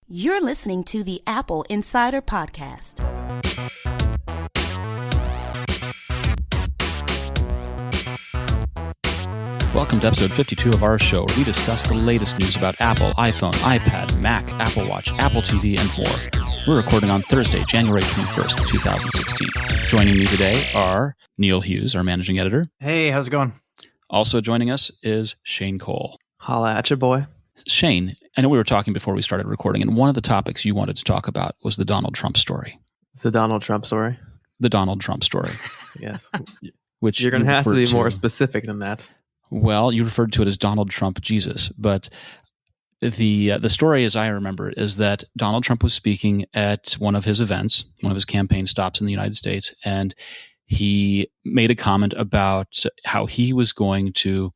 You're listening to the Apple Insider Podcast. Welcome to episode 52 of our show, where we discuss the latest news about Apple, iPhone, iPad, Mac, Apple Watch, Apple TV, and more. We're recording on Thursday, January 21st, 2016. Joining me today are Neil Hughes, our managing editor. Hey, how's it going? Also joining us is Shane Cole. Holla at you, boy. Shane, I know we were talking before we started recording, and one of the topics you wanted to talk about was the Donald Trump story. The Donald Trump story? The Donald Trump story. Yes. Which you're going to have to be more specific than that. Well, you referred to it as Donald Trump Jesus, but the story, as I remember it, is that Donald Trump was speaking at one of his events, one of his campaign stops in the United States, and he made a comment about how he was going to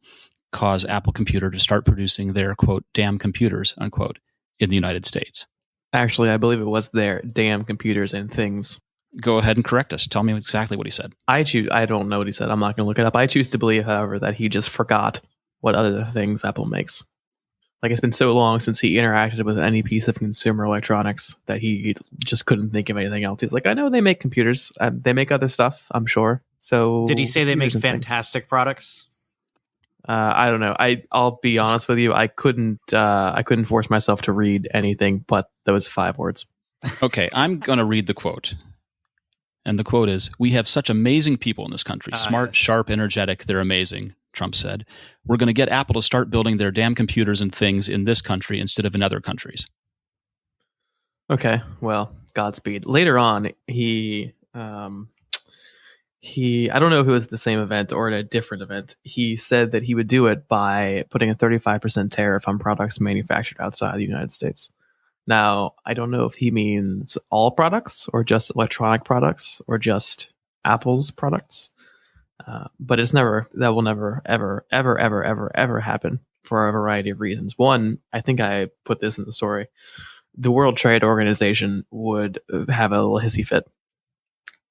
cause Apple Computer to start producing their, quote, damn computers, unquote, in the United States. Actually, I believe it was their damn computers and things. Go ahead and correct us. Tell me exactly what he said. I don't know what he said. I'm not going to look it up. I choose to believe, however, that he just forgot what other things Apple makes. Like, it's been so long since he interacted with any piece of consumer electronics that he just couldn't think of anything else. He's like, I know they make computers. They make other stuff, I'm sure. So, did he say they make fantastic products? I don't know. I'll be honest with you. I couldn't force myself to read anything but those 5 words. Okay, I'm going to read the quote. And the quote is, "We have such amazing people in this country. Smart, sharp, energetic. They're amazing," Trump said. "We're going to get Apple to start building their damn computers and things in this country instead of in other countries." Okay, well, Godspeed. Later on, he I don't know if it was the same event or at a different event. He said that he would do it by putting a 35% tariff on products manufactured outside the United States. Now, I don't know if he means all products or just electronic products or just Apple's products. But that will never, ever, ever, ever, ever, ever happen for a variety of reasons. One, I think I put this in the story. The World Trade Organization would have a little hissy fit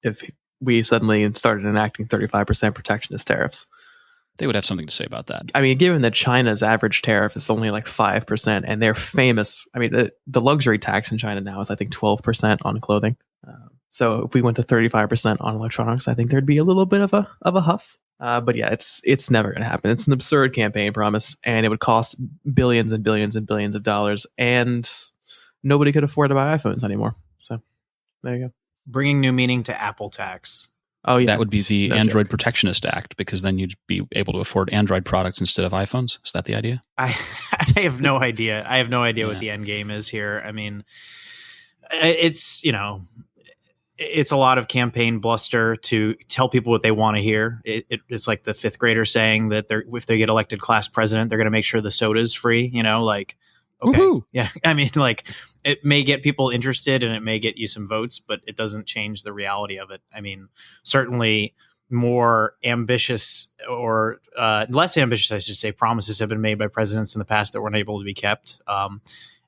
if we suddenly started enacting 35% protectionist tariffs. They would have something to say about that. I mean, given that China's average tariff is only like 5%, and they're famous. I mean, the luxury tax in China now is, I think, 12% on clothing. So if we went to 35% on electronics, I think there'd be a little bit of a huff. But yeah, it's never going to happen. It's an absurd campaign promise, and it would cost billions and billions and billions of dollars, and nobody could afford to buy iPhones anymore. So there you go. Bringing new meaning to Apple tax. Oh yeah, that would be the Android Protectionist Act, because then you'd be able to afford Android products instead of iPhones. Is that the idea? I have no idea. I have no idea what the end game is here. I mean, it's a lot of campaign bluster to tell people what they want to hear. It's like the 5th grader saying that if they get elected class president, they're going to make sure the soda's free. Okay. Woo-hoo. Yeah. I mean, it may get people interested and it may get you some votes, but it doesn't change the reality of it. I mean, certainly more ambitious or less ambitious, I should say, promises have been made by presidents in the past that weren't able to be kept. I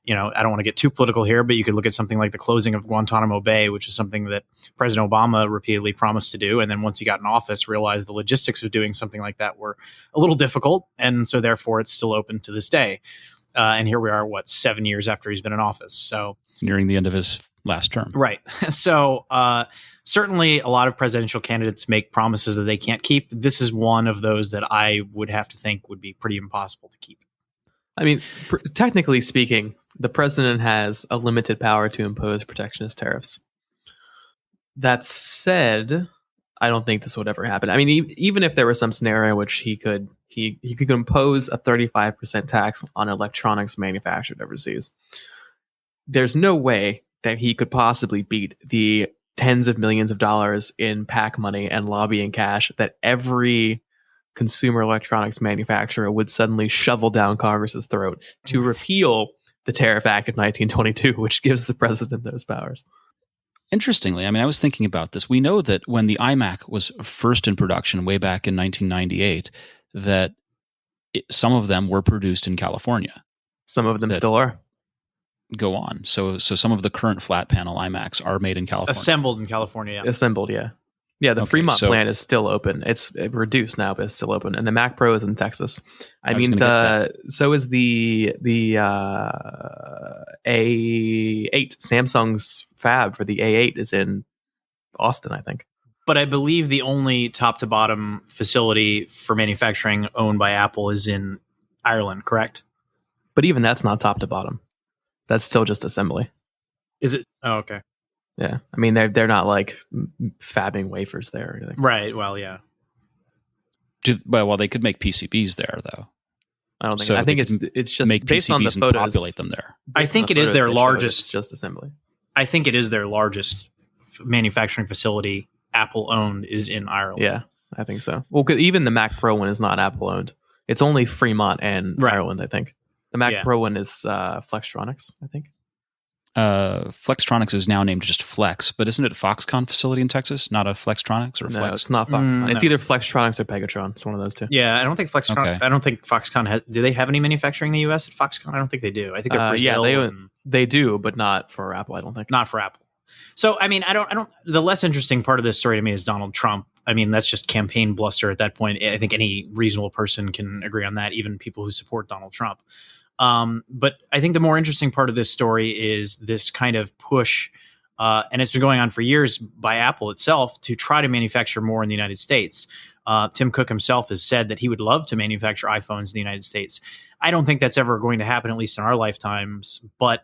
don't want to get too political here, but you could look at something like the closing of Guantanamo Bay, which is something that President Obama repeatedly promised to do. And then once he got in office, realized the logistics of doing something like that were a little difficult. And so therefore it's still open to this day. And here we are, 7 years after he's been in office. So nearing the end of his last term. Right. So certainly a lot of presidential candidates make promises that they can't keep. This is one of those that I would have to think would be pretty impossible to keep. I mean, technically speaking, the president has a limited power to impose protectionist tariffs. That said, I don't think this would ever happen. I mean, even if there was some scenario in which he could impose a 35% tax on electronics manufactured overseas, there's no way that he could possibly beat the tens of millions of dollars in PAC money and lobbying cash that every consumer electronics manufacturer would suddenly shovel down Congress's throat to repeal the Tariff Act of 1922, which gives the president those powers. Interestingly, I mean, I was thinking about this. We know that when the iMac was first in production way back in 1998, that some of them were produced in California. Some of them still are. Go on. So some of the current flat panel iMacs are made in California. Assembled in California. Yeah. Assembled, yeah. Yeah, the Okay, Fremont so- plant is still open. It's reduced now, but it's still open. And the Mac Pro is in Texas. I was mean, gonna so is the A8. Samsung's fab for the A8 is in Austin, I think. But I believe the only top to bottom facility for manufacturing owned by Apple is in Ireland, correct? But even that's not top to bottom. That's still just assembly. Is it? Oh, okay. Yeah, I mean they're not like fabbing wafers there or anything. Right. Well, yeah. Well, they could make PCBs there, though. I don't think. So I think they it's just Make based PCBs on the and photos. populate them there. I think it is their largest. It's just assembly. I think it is their largest manufacturing facility. Apple owned is in Ireland. Yeah, I think so. Well, 'cause even the Mac Pro one is not Apple owned. It's only Fremont and Right. Ireland, I think. The Mac Yeah. Pro one is Flextronics, I think. Flextronics is now named just Flex, but isn't it a Foxconn facility in Texas, not a Flextronics or No, Flex? it's not Foxconn. It's no. either Flextronics or Pegatron. It's one of those two. Yeah, I don't think Foxconn. Okay. I don't think Foxconn has. Do they have any manufacturing in the U.S. at Foxconn? I don't think they do. I think they're Brazil. yeah, and they do, but not for Apple, I don't think. not for Apple. So, I mean, I don't. The less interesting part of this story to me is Donald Trump. I mean, that's just campaign bluster at that point. I think any reasonable person can agree on that, even people who support Donald Trump. But I think the more interesting part of this story is this kind of push, and it's been going on for years by Apple itself to try to manufacture more in the United States. Tim Cook himself has said that he would love to manufacture iPhones in the United States. I don't think that's ever going to happen, at least in our lifetimes, but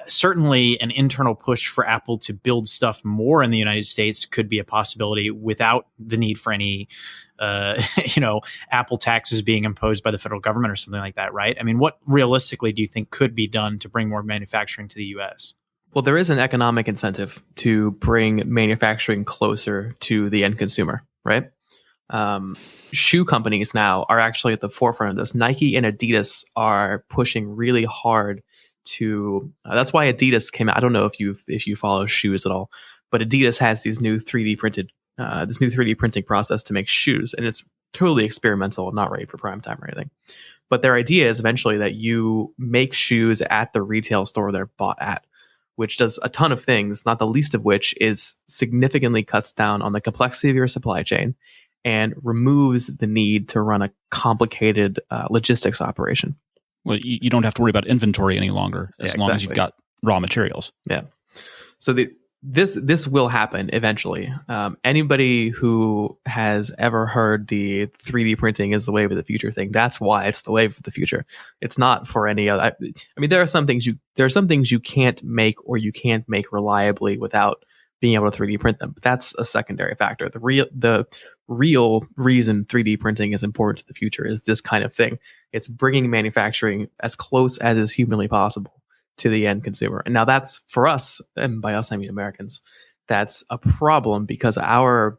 certainly an internal push for Apple to build stuff more in the United States could be a possibility without the need for any Apple taxes being imposed by the federal government or something like that, right? I mean, what realistically do you think could be done to bring more manufacturing to the U.S.? Well, there is an economic incentive to bring manufacturing closer to the end consumer, right? Shoe companies now are actually at the forefront of this. Nike and Adidas are pushing really hard to. That's why Adidas came out. I don't know if you follow shoes at all, but Adidas has these new 3D printing process to make shoes, and it's totally experimental, not ready for prime time or anything. But their idea is eventually that you make shoes at the retail store they're bought at, which does a ton of things, not the least of which is significantly cuts down on the complexity of your supply chain and removes the need to run a complicated logistics operation. Well, you don't have to worry about inventory any longer as long as you've got raw materials. Yeah. So this will happen eventually. Anybody who has ever heard the 3D printing is the wave of the future thing, that's why it's the wave of the future. It's not for any other. I mean, there are some things you can't make or you can't make reliably without being able to 3D print them. But that's a secondary factor. The real reason 3D printing is important to the future is this kind of thing. It's bringing manufacturing as close as is humanly possible to the end consumer. And now that's for us, and by us I mean Americans, that's a problem because our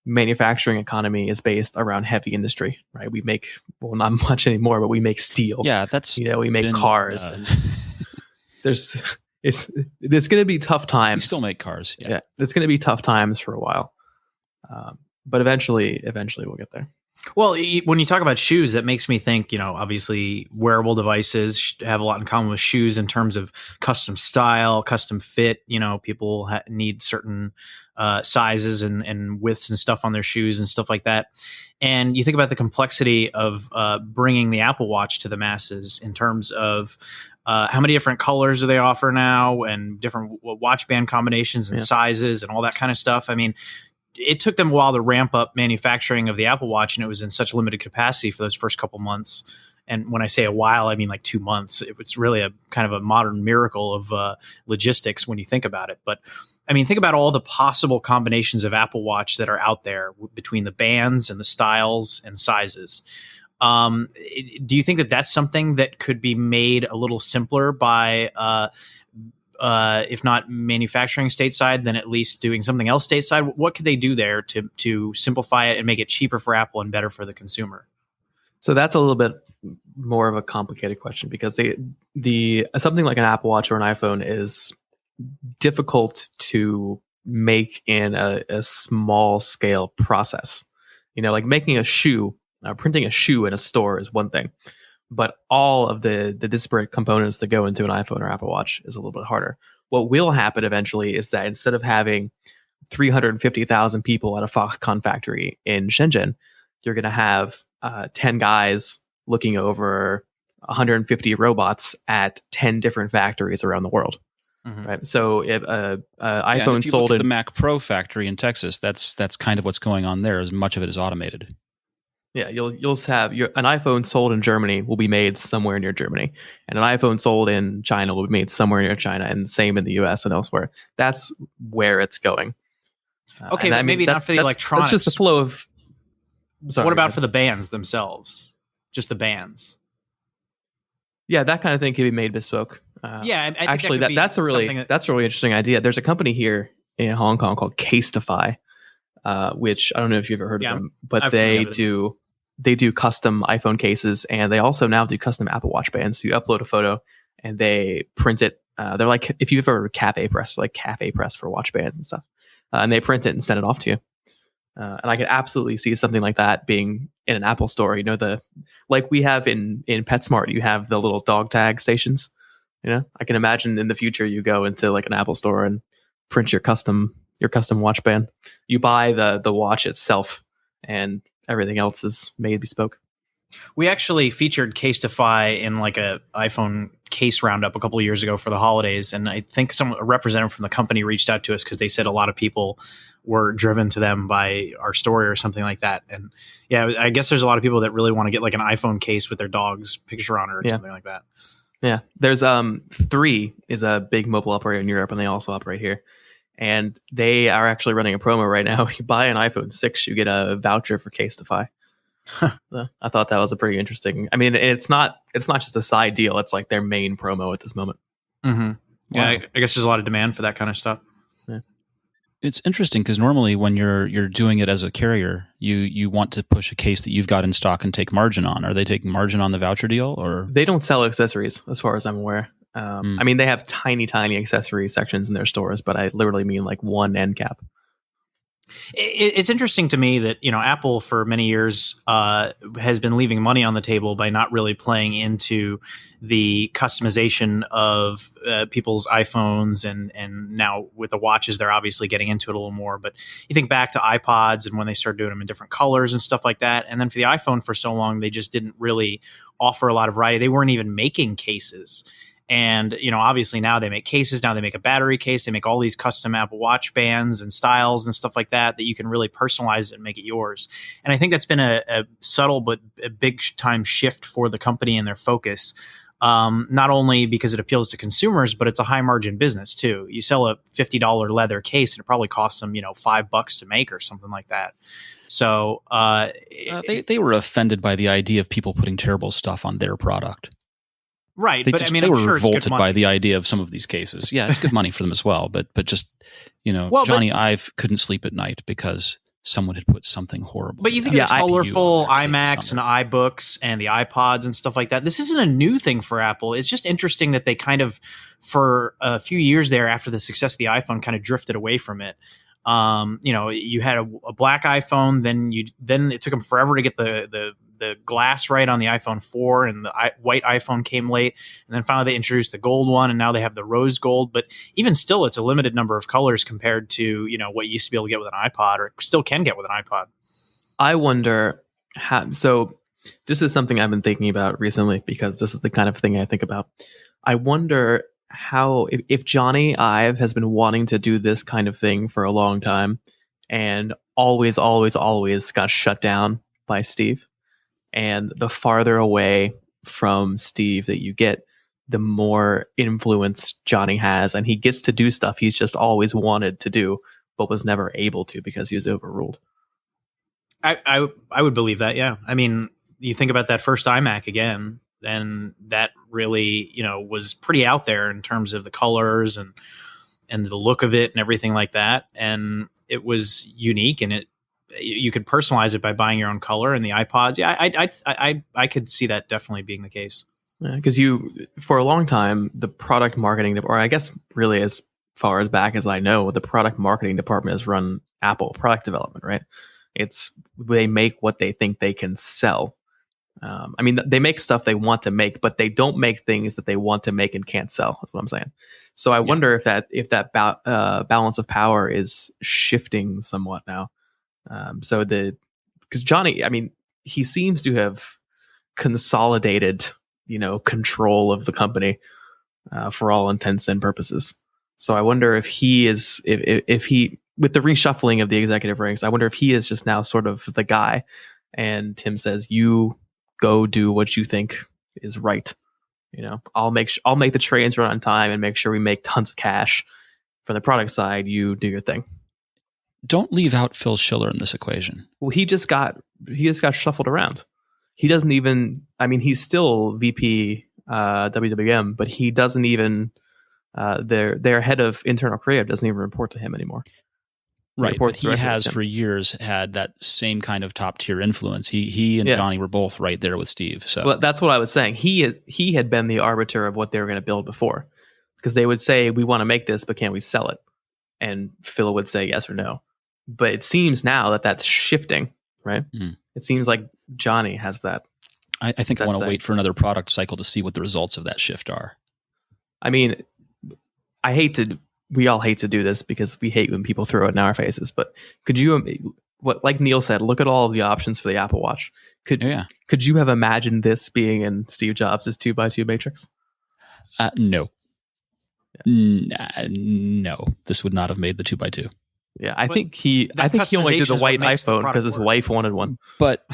manufacturing economy is based around heavy industry, right? We make, well, not much anymore, but we make steel. Yeah, that's we make cars. There's going to be tough times. We still make cars. Yeah, it's going to be tough times for a while, but eventually we'll get there. Well, when you talk about shoes, that makes me think, obviously wearable devices have a lot in common with shoes in terms of custom style, custom fit. People need certain sizes and widths and stuff on their shoes and stuff like that. And you think about the complexity of bringing the Apple Watch to the masses in terms of how many different colors do they offer now and different watch band combinations and sizes and all that kind of stuff. I mean, it took them a while to ramp up manufacturing of the Apple Watch, and it was in such limited capacity for those first couple months. And when I say a while, I mean like 2 months. It was really a kind of a modern miracle of logistics when you think about it. But I mean, think about all the possible combinations of Apple Watch that are out there between the bands and the styles and sizes. Do you think that that's something that could be made a little simpler by if not manufacturing stateside, then at least doing something else stateside? What could they do there to simplify it and make it cheaper for Apple and better for the consumer? So that's a little bit more of a complicated question because the something like an Apple Watch or an iPhone is difficult to make in a small scale process. Like making a shoe, printing a shoe in a store is one thing. But all of the disparate components that go into an iPhone or Apple Watch is a little bit harder. What will happen eventually is that instead of having 350,000 people at a Foxconn factory in Shenzhen, you're going to have 10 guys looking over 150 robots at 10 different factories around the world. Mm-hmm. Right. So if iPhone if you sold look at in the Mac Pro factory in Texas, that's kind of what's going on there. As much of it is automated. Yeah, you'll have an iPhone sold in Germany will be made somewhere near Germany, and an iPhone sold in China will be made somewhere near China, and same in the US and elsewhere. That's where it's going. Okay, but maybe not for the electronics. That's just the flow of. Sorry, what about for the bands themselves? Just the bands. Yeah, that kind of thing can be made bespoke. I think actually, that's a really interesting idea. There's a company here in Hong Kong called Casetify, which I don't know if you've ever heard of them, but they do custom iPhone cases, and they also now do custom Apple Watch bands. So you upload a photo, and they print it. They're like, if you've ever heard of Cafe Press, like Cafe Press for watch bands and stuff, and they print it and send it off to you. And I could absolutely see something like that being in an Apple store. You know, like we have in PetSmart, you have the little dog tag stations. You know, I can imagine in the future you go into like an Apple store and print your custom watch band. You buy the watch itself, and everything else is made bespoke. We actually featured Casetify in like a iPhone case roundup a couple of years ago for the holidays, and I think a representative from the company reached out to us because they said a lot of people were driven to them by our story or something like that. And yeah, I guess there's a lot of people that really want to get like an iPhone case with their dog's picture on it or something like that. Yeah, there's 3 is a big mobile operator in Europe, and they also operate here. And they are actually running a promo right now. You buy an iPhone 6, you get a voucher for Casetify. I thought that was a pretty interesting. I mean, it's not just a side deal. It's like their main promo at this moment. Mm-hmm. Yeah, wow. I guess there's a lot of demand for that kind of stuff. Yeah. It's interesting because normally when you're doing it as a carrier, you want to push a case that you've got in stock and take margin on. Are they taking margin on the voucher deal, or they don't sell accessories as far as I'm aware? I mean, they have tiny accessory sections in their stores, but I literally mean like one end cap. It's interesting to me that, you know, Apple for many years has been leaving money on the table by not really playing into the customization of people's iPhones, and now with the watches, they're obviously getting into it a little more. But you think back to iPods and when they started doing them in different colors and stuff like that. And then for the iPhone for so long, they just didn't really offer a lot of variety. They weren't even making cases. And, you know, obviously now they make cases. Now they make a battery case. They make all these custom Apple Watch bands and styles and stuff like that you can really personalize it and make it yours. And I think that's been a subtle but a big time shift for the company and their focus. Not only because it appeals to consumers, but it's a high margin business too. You sell a $50 leather case and it probably costs them, you know, $5 to make or something like that. So they were offended by the idea of people putting terrible stuff on their product. Right, but I mean, they were revolted by the idea of some of these cases. Yeah, it's good money for them as well, but just, you know, Johnny Ive couldn't sleep at night because someone had put something horrible. But you think of colorful iMacs and iBooks and the iPods and stuff like that. This isn't a new thing for Apple. It's just interesting that they kind of, for a few years there after the success of the iPhone, kind of drifted away from it. You know, you had a black iPhone, then it took them forever to get the glass right on the iPhone 4, and the white iPhone came late, and then finally they introduced the gold one, and now they have the rose gold. But even still, it's a limited number of colors compared to, you know, what you used to be able to get with an iPod, or still can get with an iPod. I wonder how. So this is something I've been thinking about recently because this is the kind of thing I think about. I wonder how if Johnny Ive has been wanting to do this kind of thing for a long time and always got shut down by Steve. And the farther away from Steve that you get, the more influence Johnny has, and he gets to do stuff he's just always wanted to do, but was never able to because he was overruled. I would believe that, yeah. I mean, you think about that first iMac again, and that really, you know, was pretty out there in terms of the colors and the look of it and everything like that. And it was unique, and you could personalize it by buying your own color. And the iPods, yeah, I could see that definitely being the case. Because for a long time, the product marketing, or I guess really as far as back as I know, the product marketing department has run Apple product development, right? They make what they think they can sell. I mean, they make stuff they want to make, but they don't make things that they want to make and can't sell. That's what I'm saying. So I wonder if that balance of power is shifting somewhat now. Because Johnny, I mean, he seems to have consolidated, control of the company for all intents and purposes. So I wonder if he is, if he, with the reshuffling of the executive ranks, I wonder if he is just now sort of the guy, and Tim says, "You go do what you think is right. I'll make the trains run on time and make sure we make tons of cash. From the product side, you do your thing." Don't leave out Phil Schiller in this equation. He just got shuffled around. He doesn't even. I mean, he's still VP WWM, but he doesn't even. Their head of internal creative doesn't even report to him anymore. Right, but he has for years had that same kind of top tier influence. He and Johnny were both right there with Steve. So well, that's what I was saying. He had been the arbiter of what they were going to build before, because they would say, "We want to make this, but can we sell it?" And Phil would say yes or no. But it seems now that that's shifting, right? Mm. It seems like Johnny has that. I think I want to wait for another product cycle to see what the results of that shift are. I mean, we all hate to do this because we hate when people throw it in our faces. But could you, like Neil said, look at all of the options for the Apple Watch. Could you have imagined this being in Steve Jobs' 2x2 matrix? No. No, this would not have made the 2x2. Yeah, I think he only did the white iPhone because his wife wanted one. But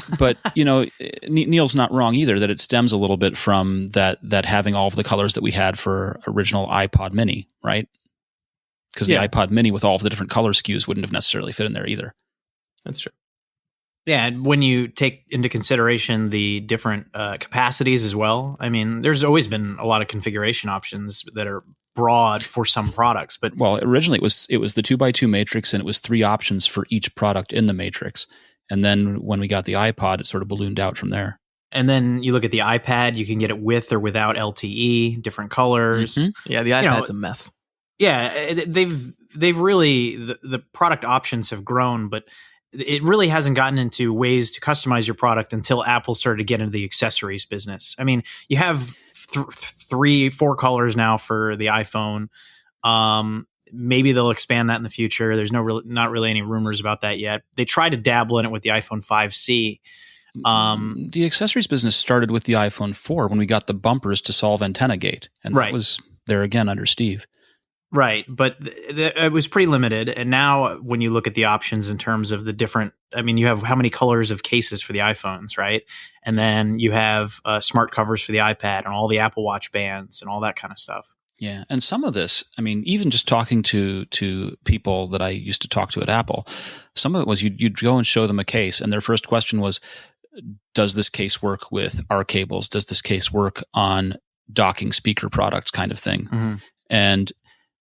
Neil's not wrong either, that it stems a little bit from that having all of the colors that we had for original iPod Mini, right? Because the iPod Mini with all of the different color SKUs wouldn't have necessarily fit in there either. That's true. Yeah, and when you take into consideration the different capacities as well, I mean, there's always been a lot of configuration options that are broad for some products. But originally it was the 2x2 matrix, and it was 3 options for each product in the matrix. And then when we got the iPod, it sort of ballooned out from there. And then you look at the iPad, you can get it with or without LTE, different colors. Mm-hmm. Yeah, the iPad's a mess. Yeah, they've really the product options have grown, but it really hasn't gotten into ways to customize your product until Apple started to get into the accessories business. I mean, you have 3-4 colors now for the iPhone. Maybe they'll expand that in the future. There's not really any rumors about that yet. They tried to dabble in it with the iPhone 5C. The accessories business started with the iPhone 4 when we got the bumpers to solve antenna gate, and that was there again under Steve. Right, but it was pretty limited. And now when you look at the options in terms of the different, I mean, you have how many colors of cases for the iPhones, right? And then you have smart covers for the iPad and all the Apple Watch bands and all that kind of stuff. Yeah, and some of this, I mean, even just talking to people that I used to talk to at Apple, some of it was you'd go and show them a case, and their first question was, does this case work with our cables? Does this case work on docking speaker products kind of thing? Mm-hmm. And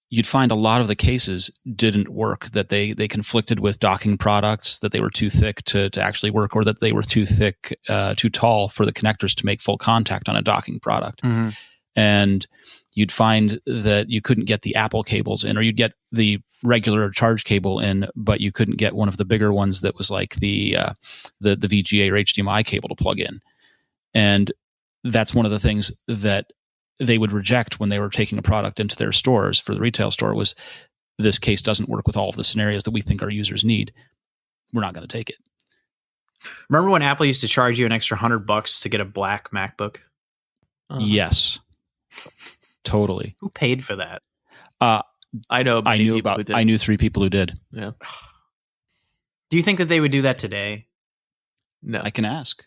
you'd find a lot of the cases didn't work, that they conflicted with docking products, that they were too thick to actually work, or that they were too thick, too tall for the connectors to make full contact on a docking product. Mm-hmm. And you'd find that you couldn't get the Apple cables in, or you'd get the regular charge cable in, but you couldn't get one of the bigger ones that was like the VGA or HDMI cable to plug in. And that's one of the things that they would reject when they were taking a product into their stores for the retail store was, this case doesn't work with all of the scenarios that we think our users need. We're not going to take it. Remember when Apple used to charge you an extra $100 to get a black MacBook? Uh-huh. Yes, totally. Who paid for that? I know. I knew 3 people who did. Yeah. Do you think that they would do that today? No, I can ask.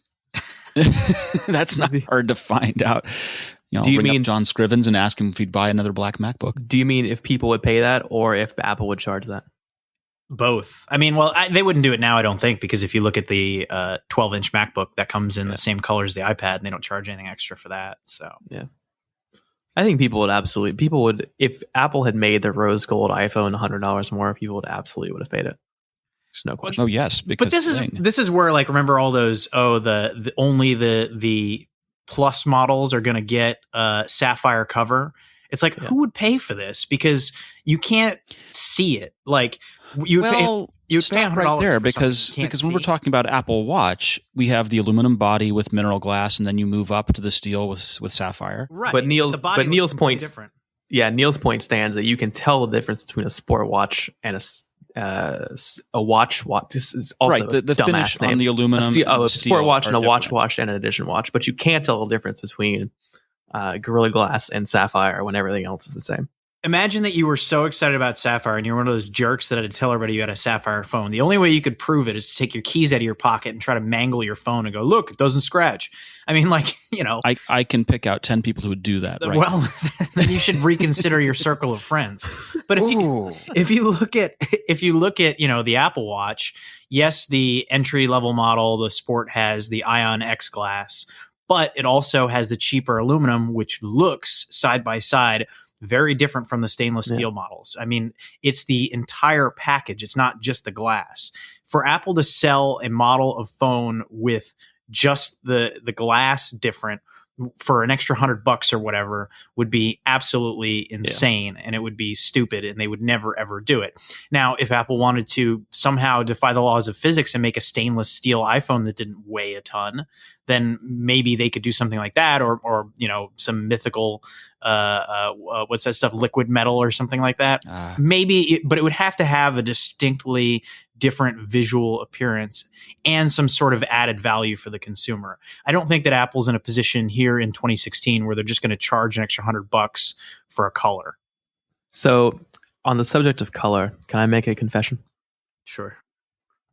That's not hard to find out. Do you mean up John Scrivens and ask him if he'd buy another black MacBook? Do you mean if people would pay that, or if Apple would charge that? Both. I mean, they wouldn't do it now, I don't think, because if you look at the 12-inch MacBook, that comes in the same color as the iPad, and they don't charge anything extra for that. So yeah, I think people would, if Apple had made the rose gold iPhone $100 more, people would absolutely have paid it. There's no question. Oh yes, but this is where, like, remember all those? Only the Plus models are going to get a sapphire cover. It's like, who would pay for this? Because you can't see it. Like You pay stop $100 right there, for something because you can't when we're see. talking about Apple Watch, we have the aluminum body with mineral glass, and then you move up to the steel with sapphire. Right, But the body looks Neil's completely point, different. yeah, Neil's point stands that you can tell the difference between a sport watch and a watch. This is also Right, the dumbass finish name. on the aluminum, and the a steel sport watch are and a different. watch and an edition watch, but you can't tell the difference between Gorilla Glass and Sapphire when everything else is the same. Imagine that you were so excited about Sapphire and you're one of those jerks that had to tell everybody you had a Sapphire phone. The only way you could prove it is to take your keys out of your pocket and try to mangle your phone and go, look, it doesn't scratch. I mean, like, you know. I can pick out 10 people who would do that. Right? Well, then you should reconsider your circle of friends. But if you look at, you know, the Apple Watch, yes, the entry level model, the Sport, has the Ion X glass, but it also has the cheaper aluminum, which looks side by side very different from the stainless steel models. I mean, it's the entire package. It's not just the glass. For Apple to sell a model of phone with just the glass different for an extra $100 or whatever would be absolutely insane, and it would be stupid, and they would never ever do it. Now, if Apple wanted to somehow defy the laws of physics and make a stainless steel iPhone that didn't weigh a ton, then maybe they could do something like that, or you know, some mythical what's that stuff, liquid metal or something like that. Maybe, but it would have to have a distinctly different visual appearance and some sort of added value for the consumer. I don't think that Apple's in a position here in 2016 where they're just going to charge an extra $100 for a color. So, on the subject of color, can I make a confession? Sure.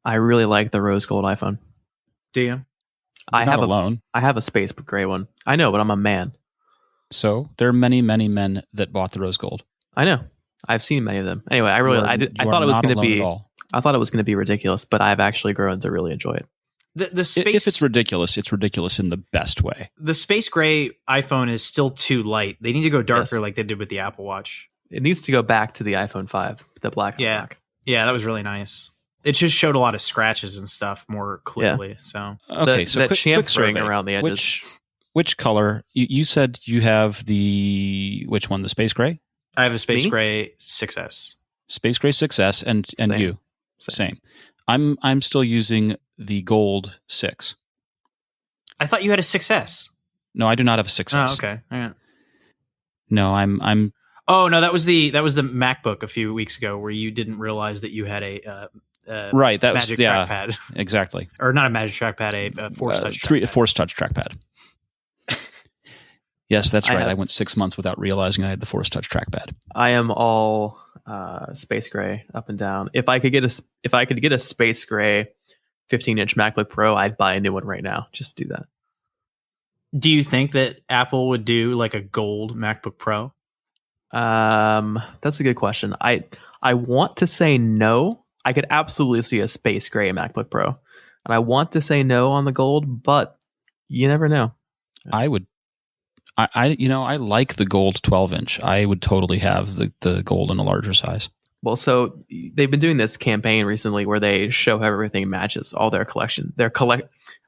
I really like the rose gold iPhone. Do you? I have a space gray one. I know, but I'm a man. So there are many, many men that bought the rose gold. I know. I've seen many of them. Anyway, I thought it was going to be. I thought it was going to be ridiculous, but I've actually grown to really enjoy it. The space, if it's ridiculous in the best way. The space gray iPhone is still too light. They need to go darker, like they did with the Apple Watch. It needs to go back to the iPhone 5, the black. Black. Yeah, that was really nice. It just showed a lot of scratches and stuff more clearly. Yeah. So okay, so that quick survey around the edges. Which color? You said you have which one? The space gray? I have a space gray 6S. Space gray 6S, and you. Same. I'm still using the gold 6. I thought you had a 6S. No, I do not have a 6S. Oh, okay. All right. No, I'm. Oh no, that was the MacBook a few weeks ago where you didn't realize that you had a right. That magic was trackpad. Exactly. Or not a magic trackpad, a Force Touch trackpad. Force Touch trackpad. Yes, that's right. I went 6 months without realizing I had the Force Touch trackpad. I am all space gray up and down. If I could get a space gray 15-inch MacBook Pro, I'd buy a new one right now just to do that. Do you think that Apple would do like a gold MacBook Pro? That's a good question. I want to say no. I could absolutely see a space gray MacBook Pro, and I want to say no on the gold, but you never know. I would. I like the gold 12-inch. I would totally have the gold in a larger size. Well, so they've been doing this campaign recently where they show how everything matches all their collection.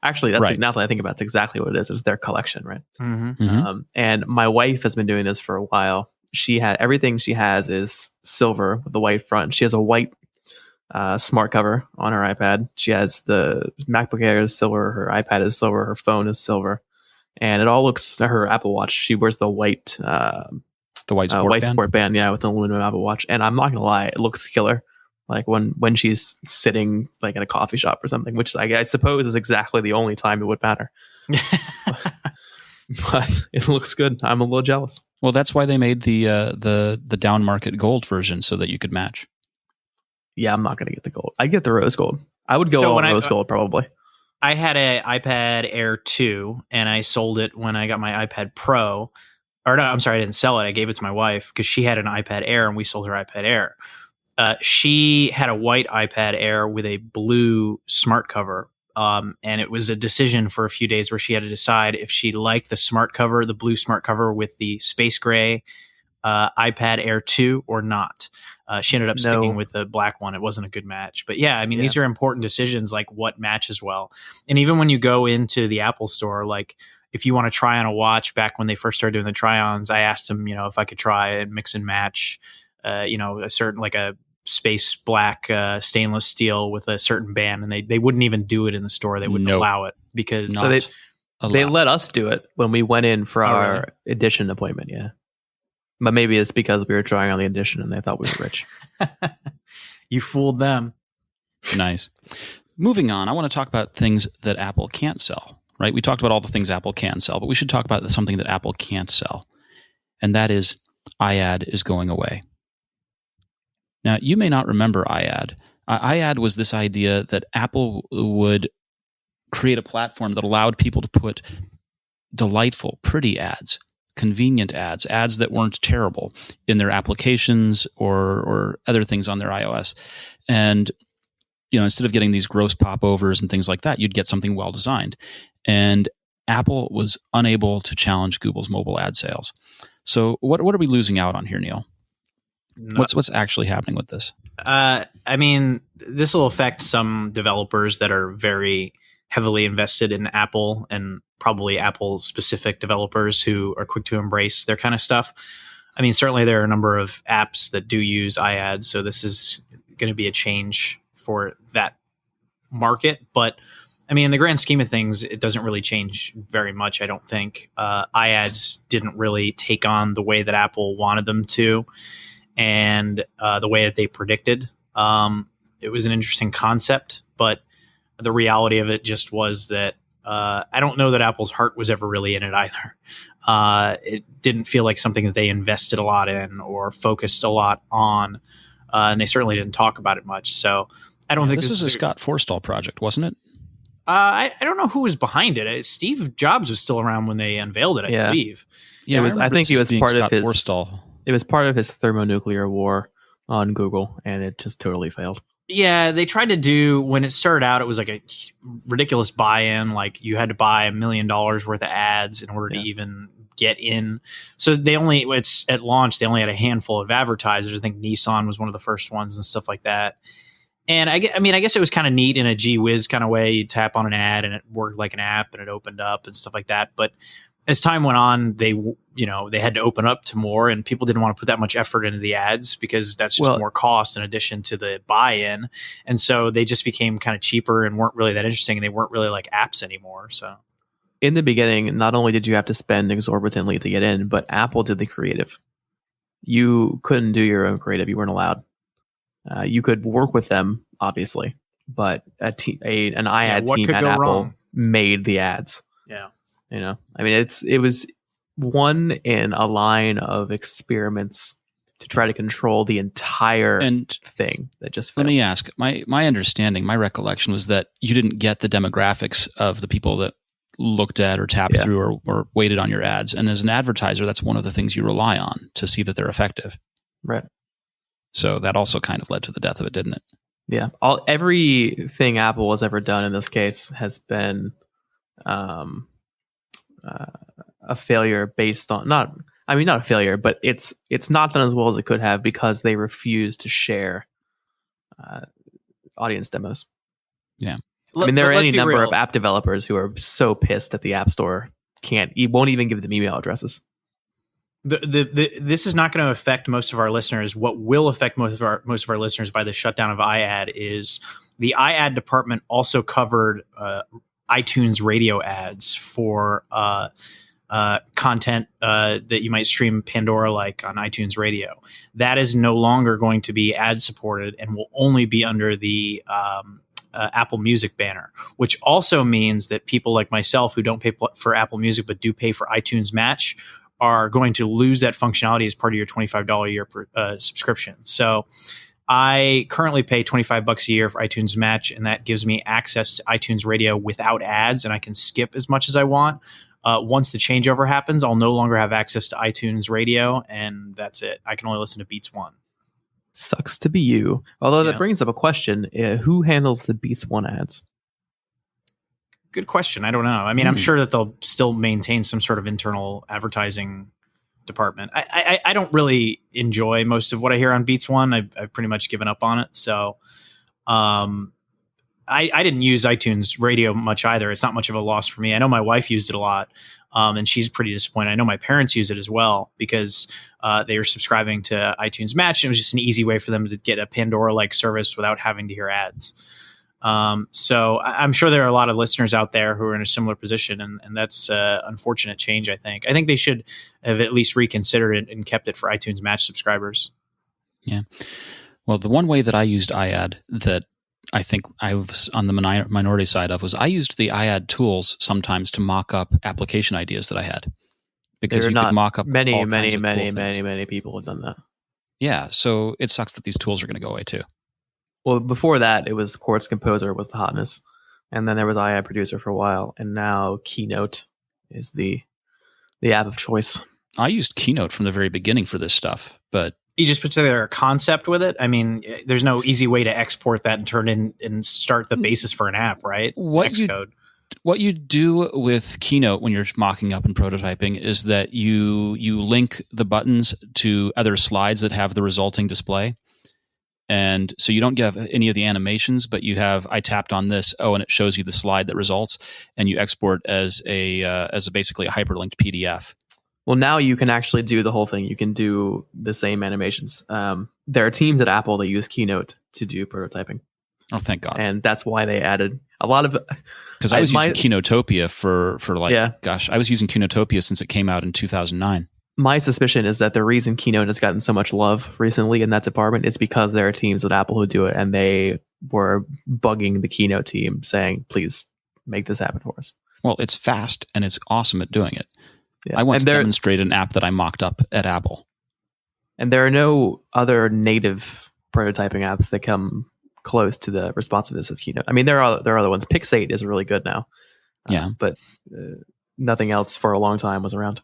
Actually, that's now that I think about it, it's exactly what it is. It's their collection, right? Mm-hmm. Mm-hmm. And my wife has been doing this for a while. Everything she has is silver with the white front. She has a white smart cover on her iPad. She has the MacBook Air is silver. Her iPad is silver. Her phone is silver. And it all looks, her Apple Watch, she wears the white sport band, yeah, with an aluminum Apple Watch. And I'm not gonna lie, it looks killer. Like when she's sitting like in a coffee shop or something, which I suppose is exactly the only time it would matter. But it looks good. I'm a little jealous. Well, that's why they made the down market gold version so that you could match. Yeah, I'm not gonna get the gold. I get the rose gold. I would go all rose gold probably. I had an iPad Air 2 and I sold it when I got my iPad Pro. Or no, I'm sorry, I didn't sell it. I gave it to my wife because she had an iPad Air and we sold her iPad Air. She had a white iPad Air with a blue smart cover. And it was a decision for a few days where she had to decide if she liked the smart cover, the blue smart cover with the space gray iPad Air 2 or not. She ended up sticking with the black one. It wasn't a good match. But yeah, I mean, these are important decisions, like what matches well. And even when you go into the Apple store, like if you want to try on a watch, back when they first started doing the try-ons, I asked them, if I could try and mix and match, a certain, like a space black stainless steel with a certain band, and they wouldn't even do it in the store. They wouldn't allow it because So they let us do it when we went in for our edition appointment. Yeah. But maybe it's because we were trying on the edition and they thought we were rich. You fooled them. Nice. Moving on, I want to talk about things that Apple can't sell, right? We talked about all the things Apple can sell, but we should talk about something that Apple can't sell. And that is iAd is going away. Now, you may not remember iAd. iAd was this idea that Apple would create a platform that allowed people to put delightful, pretty ads, convenient ads that weren't terrible in their applications or other things on their iOS. And instead of getting these gross popovers and things like that, you'd get something well designed. And Apple was unable to challenge Google's mobile ad sales. So what are we losing out on here, Neil? What's actually happening with this? I mean, this will affect some developers that are very heavily invested in Apple, and probably Apple-specific developers who are quick to embrace their kind of stuff. I mean, certainly there are a number of apps that do use iAds, so this is going to be a change for that market. But I mean, in the grand scheme of things, it doesn't really change very much, I don't think. iAds didn't really take on the way that Apple wanted them to, and the way that they predicted. It was an interesting concept, but the reality of it just was that I don't know that Apple's heart was ever really in it either. It didn't feel like something that they invested a lot in or focused a lot on, and they certainly didn't talk about it much. So I don't think this was a Scott Forstall project, wasn't it? I don't know who was behind it. Steve Jobs was still around when they unveiled it, I believe. Yeah, I think he was part Scott of his Forstall. It was part of his thermonuclear war on Google, and it just totally failed. Yeah, they tried to do, when it started out, it was like a ridiculous buy-in. Like you had to buy $1 million worth of ads in order to even get in. So at launch, they only had a handful of advertisers. I think Nissan was one of the first ones and stuff like that. And I guess it was kind of neat in a gee whiz kind of way. You tap on an ad and it worked like an app and it opened up and stuff like that. But as time went on, they had to open up to more, and people didn't want to put that much effort into the ads because that's just more cost in addition to the buy-in. And so they just became kind of cheaper and weren't really that interesting. And they weren't really like apps anymore. So in the beginning, not only did you have to spend exorbitantly to get in, but Apple did the creative. You couldn't do your own creative. You weren't allowed. You could work with them, obviously, but an iAd team at Apple made the ads. Yeah. I mean, it was one in a line of experiments to try to control the entire thing that just failed. Let me ask, my understanding, my recollection was that you didn't get the demographics of the people that looked at or tapped through or waited on your ads. And as an advertiser, that's one of the things you rely on to see that they're effective. Right. So that also kind of led to the death of it, didn't it? Yeah. Everything Apple has ever done in this case has been a failure based on not a failure, but it's not done as well as it could have because they refuse to share audience demos. Yeah. I mean, there are any number of app developers who are so pissed at the App Store won't even give them email addresses. This is not going to affect most of our listeners. What will affect most of our listeners by the shutdown of iAd is the iAd department also covered iTunes radio ads for content that you might stream Pandora like on iTunes Radio. That is no longer going to be ad supported and will only be under the Apple Music banner, which also means that people like myself who don't pay for Apple Music but do pay for iTunes Match are going to lose that functionality as part of your $25 a year subscription. So I currently pay $25 a year for iTunes Match, and that gives me access to iTunes Radio without ads, and I can skip as much as I want. Once the changeover happens, I'll no longer have access to iTunes Radio, and that's it. I can only listen to Beats One. Sucks to be you. Although that brings up a question. Who handles the Beats One ads? Good question. I don't know. I mean, I'm sure that they'll still maintain some sort of internal advertising department. I don't really enjoy most of what I hear on Beats One. I've pretty much given up on it. So I didn't use iTunes Radio much either. It's not much of a loss for me. I know my wife used it a lot. And she's pretty disappointed. I know my parents use it as well because they were subscribing to iTunes Match. And it was just an easy way for them to get a Pandora-like service without having to hear ads. So I'm sure there are a lot of listeners out there who are in a similar position, and that's an unfortunate change, I think. I think they should have at least reconsidered it and kept it for iTunes Match subscribers. Yeah. Well, the one way that I used iAd that I think I was on the minority side of was I used the iAd tools sometimes to mock up application ideas that I had. Because you could mock up many all kinds of cool many people have done that. Yeah, so it sucks that these tools are going to go away too. Well, before that, it was Quartz Composer was the hotness, and then there was iAd Producer for a while, and now Keynote is the app of choice. I used Keynote from the very beginning for this stuff, but you just put together a concept with it. I mean, there's no easy way to export that and turn in and start the basis for an app, right? Xcode. What you do with Keynote when you're mocking up and prototyping is that you link the buttons to other slides that have the resulting display. And so you don't get any of the animations, but you have, I tapped on this, and it shows you the slide that results, and you export as basically a hyperlinked PDF. Well, now you can actually do the whole thing. You can do the same animations. There are teams at Apple that use Keynote to do prototyping. Oh, thank God. And that's why they added a lot of... Because I was using Keynotopia I was using Keynotopia since it came out in 2009. My suspicion is that the reason Keynote has gotten so much love recently in that department is because there are teams at Apple who do it, and they were bugging the Keynote team saying, please make this happen for us. Well, it's fast, and it's awesome at doing it. Yeah. I once demonstrated an app that I mocked up at Apple. And there are no other native prototyping apps that come close to the responsiveness of Keynote. I mean, there are other ones. Pix8 is really good now. But nothing else for a long time was around.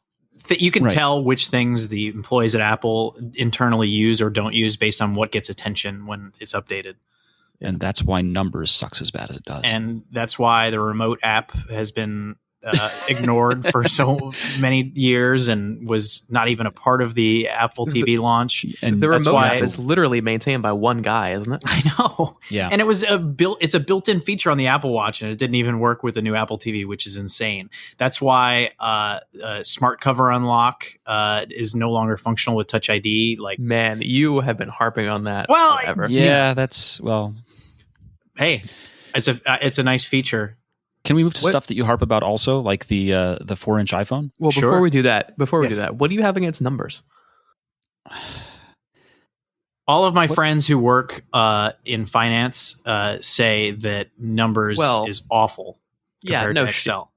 You can tell which things the employees at Apple internally use or don't use based on what gets attention when it's updated. And that's why Numbers sucks as bad as it does. And that's why the remote app has been ignored for so many years and was not even a part of the Apple TV launch. And the remote app is literally maintained by one guy, isn't it? I know. Yeah. And it was it's a built-in feature on the Apple Watch, and it didn't even work with the new Apple TV, which is insane. That's why Smart Cover Unlock is no longer functional with Touch ID. Man, you have been harping on that forever. Yeah, hey, it's a nice feature. Can we move to stuff that you harp about also, like the 4-inch iPhone? Well, before we do that, what do you have against Numbers? All of my friends who work in finance say that Numbers is awful compared to Excel.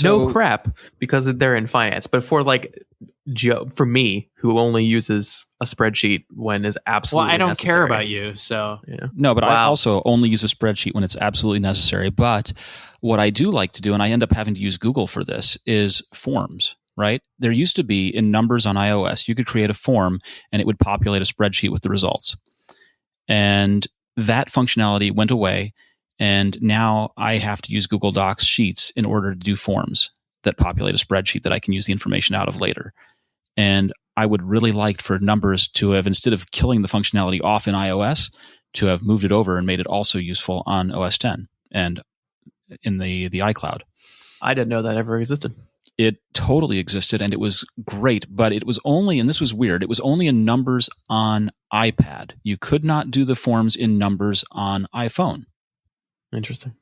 No crap, because they're in finance. But for Joe, for me, who only uses a spreadsheet when is absolutely I don't necessary. care about you, so yeah. No, but I also only use a spreadsheet when it's absolutely necessary. But what I do like to do, and I end up having to use Google for this, is forms. Right? There used to be in Numbers on iOS, you could create a form and it would populate a spreadsheet with the results. And that functionality went away. And now I have to use Google Docs Sheets in order to do forms that populate a spreadsheet that I can use the information out of later. And I would really like for Numbers to have, instead of killing the functionality off in iOS, to have moved it over and made it also useful on OS X and in the iCloud. I didn't know that ever existed. It totally existed, and it was great, but it was only, and this was weird, it was only in Numbers on iPad. You could not do the forms in Numbers on iPhone. Interesting.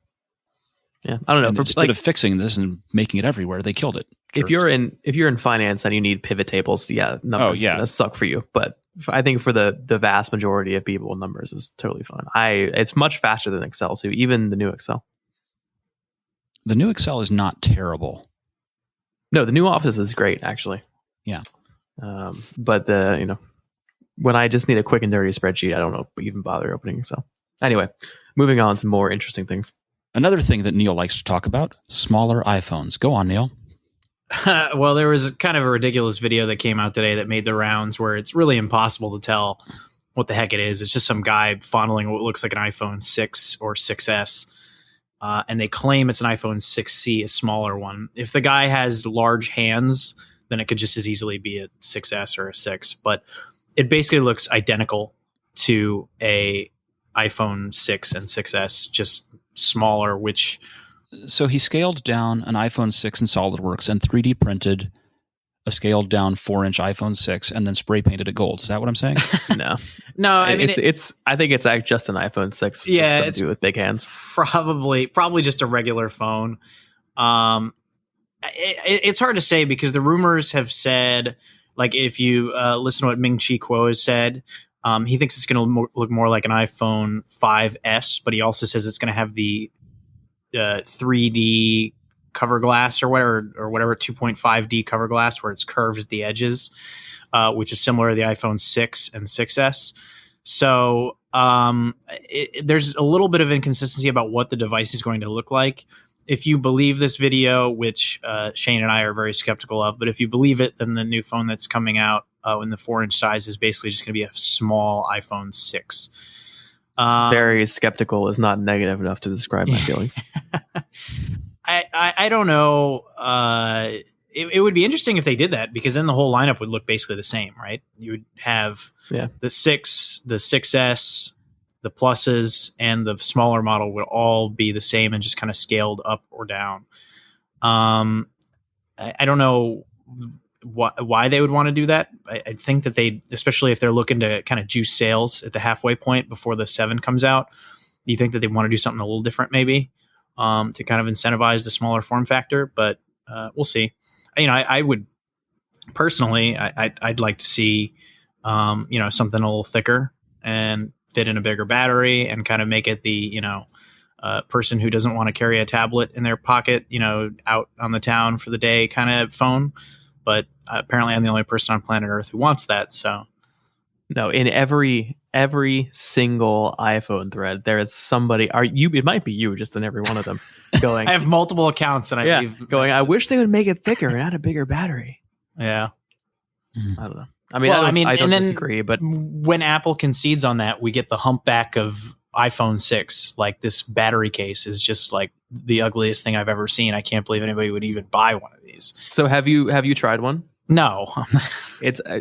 Yeah, I don't know. Instead of fixing this and making it everywhere, they killed it. If you're in finance and you need pivot tables, Numbers that suck for you. But I think for the vast majority of people, Numbers is totally fine. It's much faster than Excel too, even the new Excel. The new Excel is not terrible. No, the new Office is great, actually. Yeah. But when I just need a quick and dirty spreadsheet, I don't even bother opening Excel. Anyway, moving on to more interesting things. Another thing that Neil likes to talk about, smaller iPhones. Go on, Neil. Well, there was kind of a ridiculous video that came out today that made the rounds where it's really impossible to tell what the heck it is. It's just some guy fondling what looks like an iPhone 6 or 6S. And they claim it's an iPhone 6C, a smaller one. If the guy has large hands, then it could just as easily be a 6S or a 6. But it basically looks identical to a iPhone 6 and 6S, just smaller, which So he scaled down an iPhone 6 in SolidWorks and 3D printed a scaled down 4-inch iPhone 6 and then spray painted it gold. Is that what I'm saying? No, No, I mean it's. I think it's just an iPhone 6. Yeah, it's with big hands. Probably just a regular phone. It's hard to say because the rumors have said, like, if you listen to what Ming-Chi Kuo has said, he thinks it's going to look more like an iPhone 5S, but he also says it's going to have the 3D cover glass or whatever 2.5D cover glass where it's curved at the edges, which is similar to the iPhone 6 and 6S. So there's a little bit of inconsistency about what the device is going to look like. If you believe this video, which Shane and I are very skeptical of, but if you believe it, then the new phone that's coming out in the 4-inch size is basically just going to be a small iPhone 6. Very skeptical is not negative enough to describe my feelings. I don't know. It would be interesting if they did that, because then the whole lineup would look basically the same, right? You would have the 6, the 6S, the pluses, and the smaller model would all be the same and just kind of scaled up or down. I don't know why they would want to do that. I think that they, especially if they're looking to kind of juice sales at the halfway point before the 7 comes out, you think that they want to do something a little different maybe to kind of incentivize the smaller form factor, but we'll see. I would personally, I'd like to see, something a little thicker and fit in a bigger battery and kind of make it the, person who doesn't want to carry a tablet in their pocket, out on the town for the day kind of phone. But apparently I'm the only person on planet Earth who wants that. So no, in every single iPhone thread, there is somebody. It might be you, just in every one of them, going. I have multiple accounts, and I wish they would make it thicker and add a bigger battery. Yeah, I don't know. I don't disagree, but when Apple concedes on that, we get the humpback of iPhone 6. Like, this battery case is just like the ugliest thing I've ever seen. I can't believe anybody would even buy one of these. So have you tried one? No.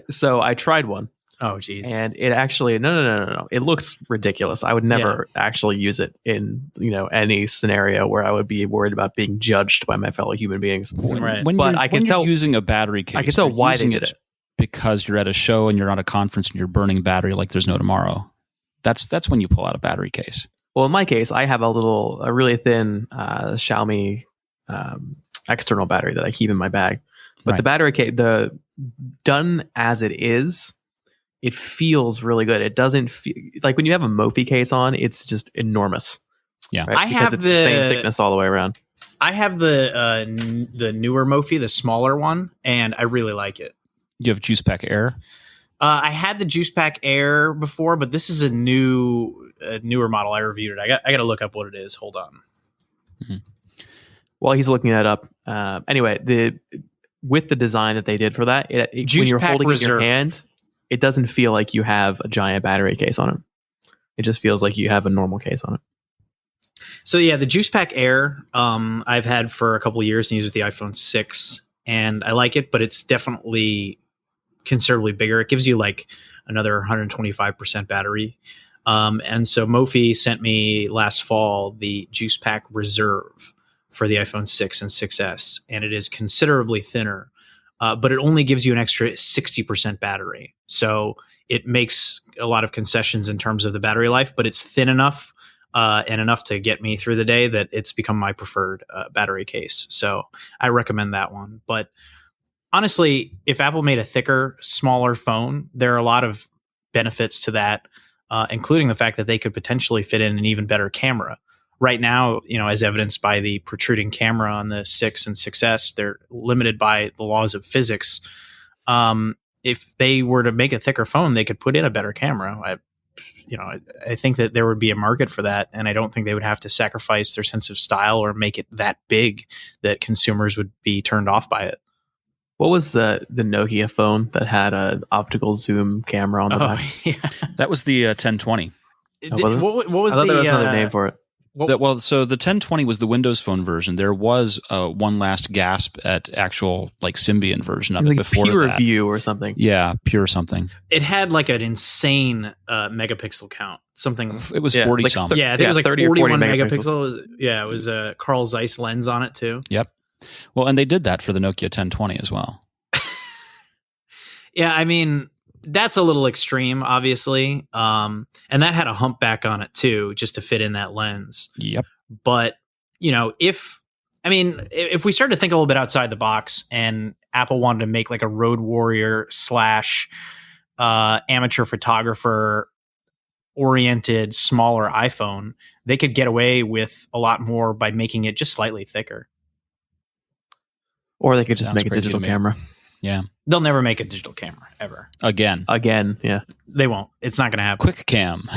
So I tried one. Oh, geez. And it actually, no. It looks ridiculous. I would never actually use it in, any scenario where I would be worried about being judged by my fellow human beings. Right. When you're using a battery case, I can tell why they did it. Because you're at a show and you're on a conference and you're burning battery like there's no tomorrow. That's when you pull out a battery case. Well, in my case, I have a really thin Xiaomi external battery that I keep in my bag. But the battery case, done as it is, it feels really good. It doesn't feel like when you have a Mophie case on, it's just enormous. Yeah, right? Because it's the same thickness all the way around. I have the newer Mophie, the smaller one, and I really like it. You have Juice Pack Air? I had the Juice Pack Air before, but this is a newer model. I reviewed it. I got to look up what it is. Hold on. Mm-hmm. While he's looking that up, anyway, with the design that they did for that, when you're holding it in your hand, it doesn't feel like you have a giant battery case on it. It just feels like you have a normal case on it. So yeah, the Juice Pack Air I've had for a couple of years and used with the iPhone 6, and I like it, but it's definitely considerably bigger. It gives you like another 125% battery. And so Mophie sent me last fall the Juice Pack Reserve for the iPhone 6 and 6S, and it is considerably thinner, but it only gives you an extra 60% battery. So it makes a lot of concessions in terms of the battery life, but it's thin enough and enough to get me through the day that it's become my preferred battery case. So I recommend that one. But honestly, if Apple made a thicker, smaller phone, there are a lot of benefits to that, including the fact that they could potentially fit in an even better camera. Right now, as evidenced by the protruding camera on the 6 and 6S, they're limited by the laws of physics. If they were to make a thicker phone, they could put in a better camera. I think that there would be a market for that, and I don't think they would have to sacrifice their sense of style or make it that big that consumers would be turned off by it. What was the Nokia phone that had an optical zoom camera on the back? Yeah. That was the 1020. What was I thought the there was another name for it. So the 1020 was the Windows Phone version. There was one last gasp at actual like Symbian version of it before Pure that. View or something. Yeah, Pure something. It had like an insane megapixel count. Something. It was 40 like something. Yeah, I think it was like 30 or 40 41 megapixels. Yeah, it was a Carl Zeiss lens on it too. Yep. Well, and they did that for the Nokia 1020 as well. Yeah, I mean, that's a little extreme, obviously. And that had a humpback on it too, just to fit in that lens. Yep. But, if we started to think a little bit outside the box and Apple wanted to make like a road warrior / amateur photographer oriented smaller iPhone, they could get away with a lot more by making it just slightly thicker. Or they could just Sounds make a crazy digital to me. camera. Yeah. They'll never make a digital camera ever. Again, Yeah. They won't. It's not going to happen. quick cam.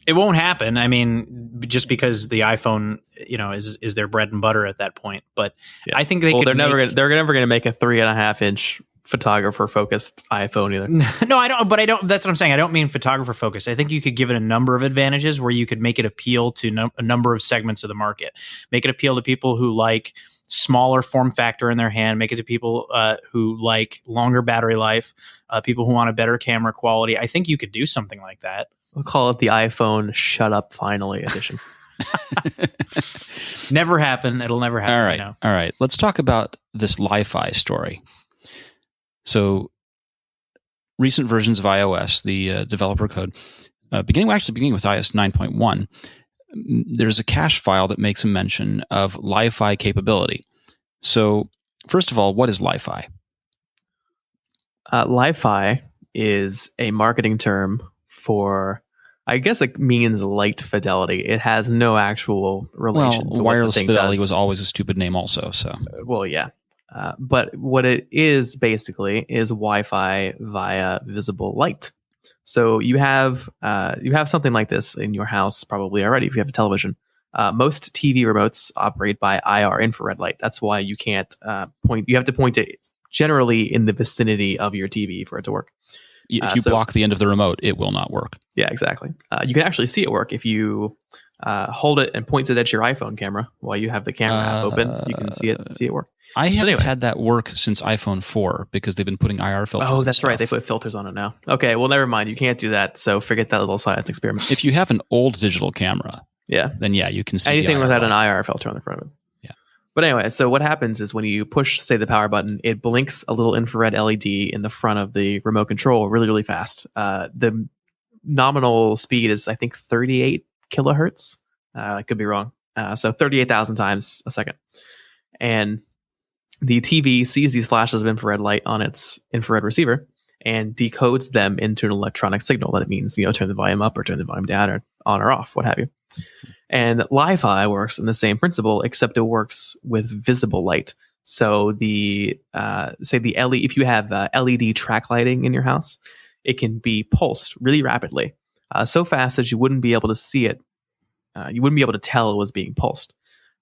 It won't happen. I mean, just because the iPhone, is their bread and butter at that point. But Yeah. I think they're never going to make a 3.5-inch photographer focused iPhone either. No, I don't. But I don't. That's what I'm saying. I don't mean photographer focused. I think you could give it a number of advantages where you could make it appeal to a number of segments of the market. Make it appeal to people who like smaller form factor in their hand. Make it to people who like longer battery life. People who want a better camera quality. I think you could do something like that. We'll call it the iPhone Shut Up Finally edition. Never happen. It'll never happen. All right. Let's talk about this Li-Fi story. So, recent versions of iOS, the developer code, beginning with iOS 9.1, there's a cache file that makes a mention of Li-Fi capability. So, first of all, what is Li-Fi? Li-Fi is a marketing term for, I guess it means light fidelity. It has no actual relation to wireless what the thing fidelity does. was always a stupid name also. So, Well, yeah. But what it is basically is Wi-Fi via visible light. So you have something like this in your house probably already if you have a television. Most TV remotes operate by IR, infrared light. That's why you can't point. You have to point it generally in the vicinity of your TV for it to work. if you block the end of the remote, it will not work. Yeah, exactly. You can actually see it work if you hold it and point it at your iPhone camera while you have the camera app open. You can see it work. I have had that work since iPhone 4 because they've been putting IR filters. Oh, that's right. They put filters on it now. Okay, well, never mind. You can't do that. So forget that little science experiment. If you have an old digital camera, yeah, then you can see anything the IR without light. an IR filter on the front of it. Yeah. But anyway, so what happens is when you push, say, the power button, it blinks a little infrared LED in the front of the remote control really, really fast. The nominal speed is, I think, 38 kilohertz. I could be wrong. So 38,000 times a second. And the TV sees these flashes of infrared light on its infrared receiver and decodes them into an electronic signal that it means, turn the volume up or turn the volume down or on or off, what have you. And Li-Fi works in the same principle, except it works with visible light. So the LED, if you have LED track lighting in your house, it can be pulsed really rapidly, so fast that you wouldn't be able to see it. You wouldn't be able to tell it was being pulsed,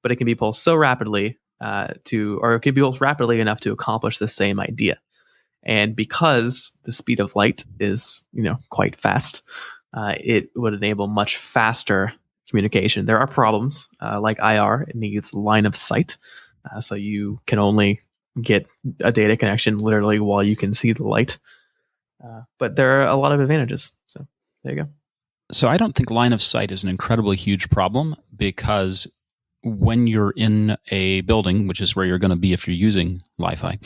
but it can be pulsed so rapidly it can be pulsed rapidly enough to accomplish the same idea. And because the speed of light is, quite fast, it would enable much faster communication. There are problems like IR. It needs line of sight, so you can only get a data connection literally while you can see the light. But there are a lot of advantages. So there you go. So I don't think line of sight is an incredibly huge problem because when you're in a building, which is where you're going to be if you're using Li-Fi,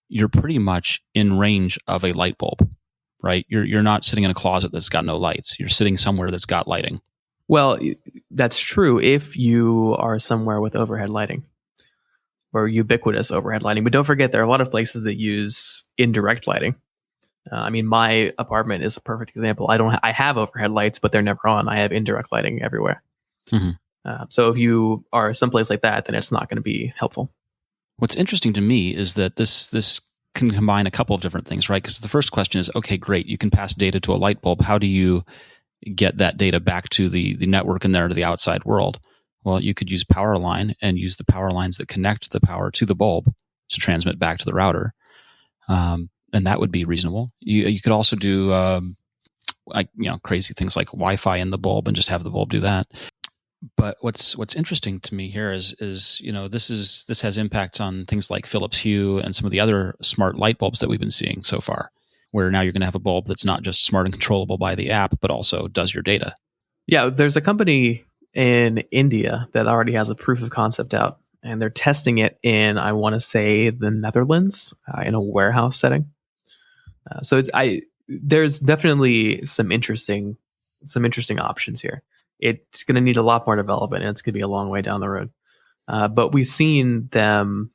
you're pretty much in range of a light bulb, right? You're not sitting in a closet that's got no lights. You're sitting somewhere that's got lighting. Well, that's true if you are somewhere with overhead lighting or ubiquitous overhead lighting. But don't forget, there are a lot of places that use indirect lighting. My apartment is a perfect example. I have overhead lights, but they're never on. I have indirect lighting everywhere. Mm-hmm. So if you are someplace like that, then it's not going to be helpful. What's interesting to me is that this can combine a couple of different things, right? Because the first question is, okay, great, you can pass data to a light bulb. How do you get that data back to the network and there to the outside world? Well, you could use power line and use the power lines that connect the power to the bulb to transmit back to the router. And that would be reasonable. You could also do crazy things like Wi-Fi in the bulb and just have the bulb do that. But what's interesting to me here is this has impacts on things like Philips Hue and some of the other smart light bulbs that we've been seeing so far, where now you're going to have a bulb that's not just smart and controllable by the app, but also does your data. Yeah, there's a company in India that already has a proof of concept out, and they're testing it in, I want to say, the Netherlands in a warehouse setting. There's definitely some interesting options here. It's going to need a lot more development, and it's going to be a long way down the road. But we've seen them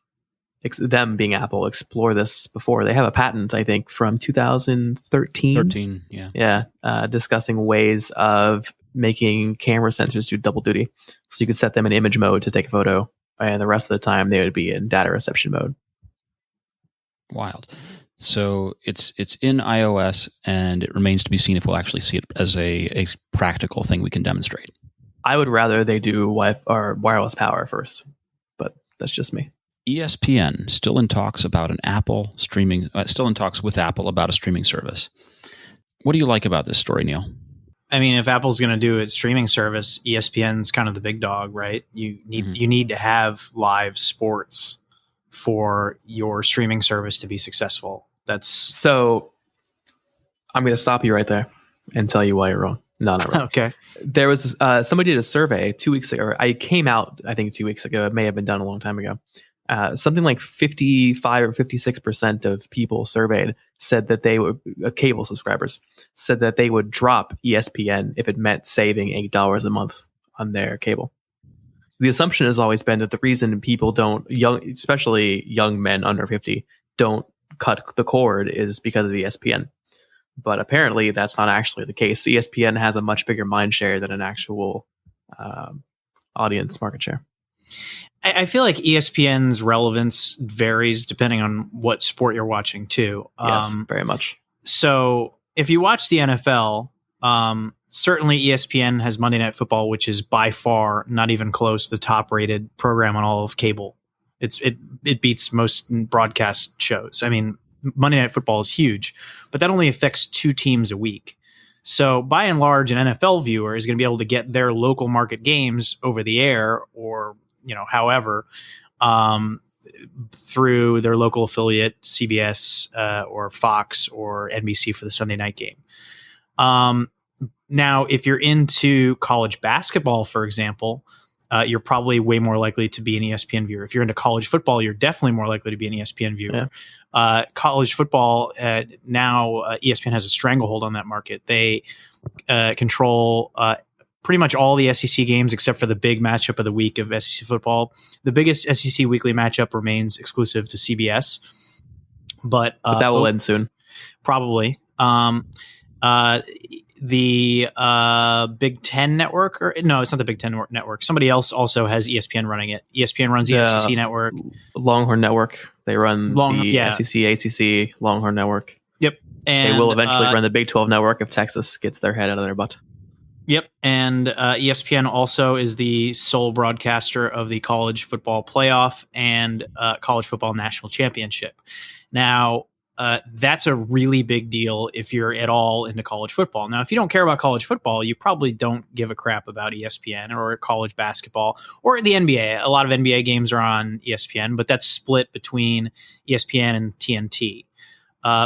being Apple explore this before. They have a patent, I think, from 2013. Yeah, discussing ways of making camera sensors do double duty. So you could set them in image mode to take a photo, and the rest of the time they would be in data reception mode. Wild. So it's in iOS, and it remains to be seen if we'll actually see it as a practical thing we can demonstrate. I would rather they do Wi-Fi or wireless power first, but that's just me. ESPN still in talks about an Apple streaming. Still in talks with Apple about a streaming service. What do you like about this story, Neil? I mean, if Apple's going to do its streaming service, ESPN's kind of the big dog, right? You need to have live sports for your streaming service to be successful. So I'm going to stop you right there and tell you why you're wrong. No, not really. Okay. There was somebody did a survey 2 weeks ago. Or I came out, I think 2 weeks ago. It may have been done a long time ago. Something like 55 or 56% of people surveyed said that they would, cable subscribers, said that they would drop ESPN if it meant saving $8 a month on their cable. The assumption has always been that the reason people especially young men under 50, don't cut the cord is because of ESPN. But apparently that's not actually the case. ESPN has a much bigger mind share than an actual audience market share. I feel like ESPN's relevance varies depending on what sport you're watching too. Yes, very much. So if you watch the NFL, certainly ESPN has Monday Night Football, which is by far not even close the top rated program on all of cable. It beats most broadcast shows. I mean, Monday Night Football is huge, but that only affects 2 teams a week. So by and large, an NFL viewer is going to be able to get their local market games over the air or, however, through their local affiliate, CBS or Fox or NBC for the Sunday night game. Now, if you're into college basketball, for example, you're probably way more likely to be an ESPN viewer. If you're into college football, you're definitely more likely to be an ESPN viewer. Yeah. College football, now ESPN has a stranglehold on that market. They control pretty much all the SEC games except for the big matchup of the week of SEC football. The biggest SEC weekly matchup remains exclusive to CBS. But that will end soon. Probably. The Big Ten network, or no, it's not the Big Ten network. Somebody else also has ESPN running it. ESPN runs the SEC network. Longhorn Network. They run SEC, ACC, Longhorn Network. Yep. And they will eventually run the Big 12 network if Texas gets their head out of their butt. Yep. And ESPN also is the sole broadcaster of the college football playoff and college football national championship. Now, that's a really big deal if you're at all into college football. Now, if you don't care about college football, you probably don't give a crap about ESPN or college basketball or the NBA. A lot of NBA games are on ESPN, but that's split between ESPN and TNT.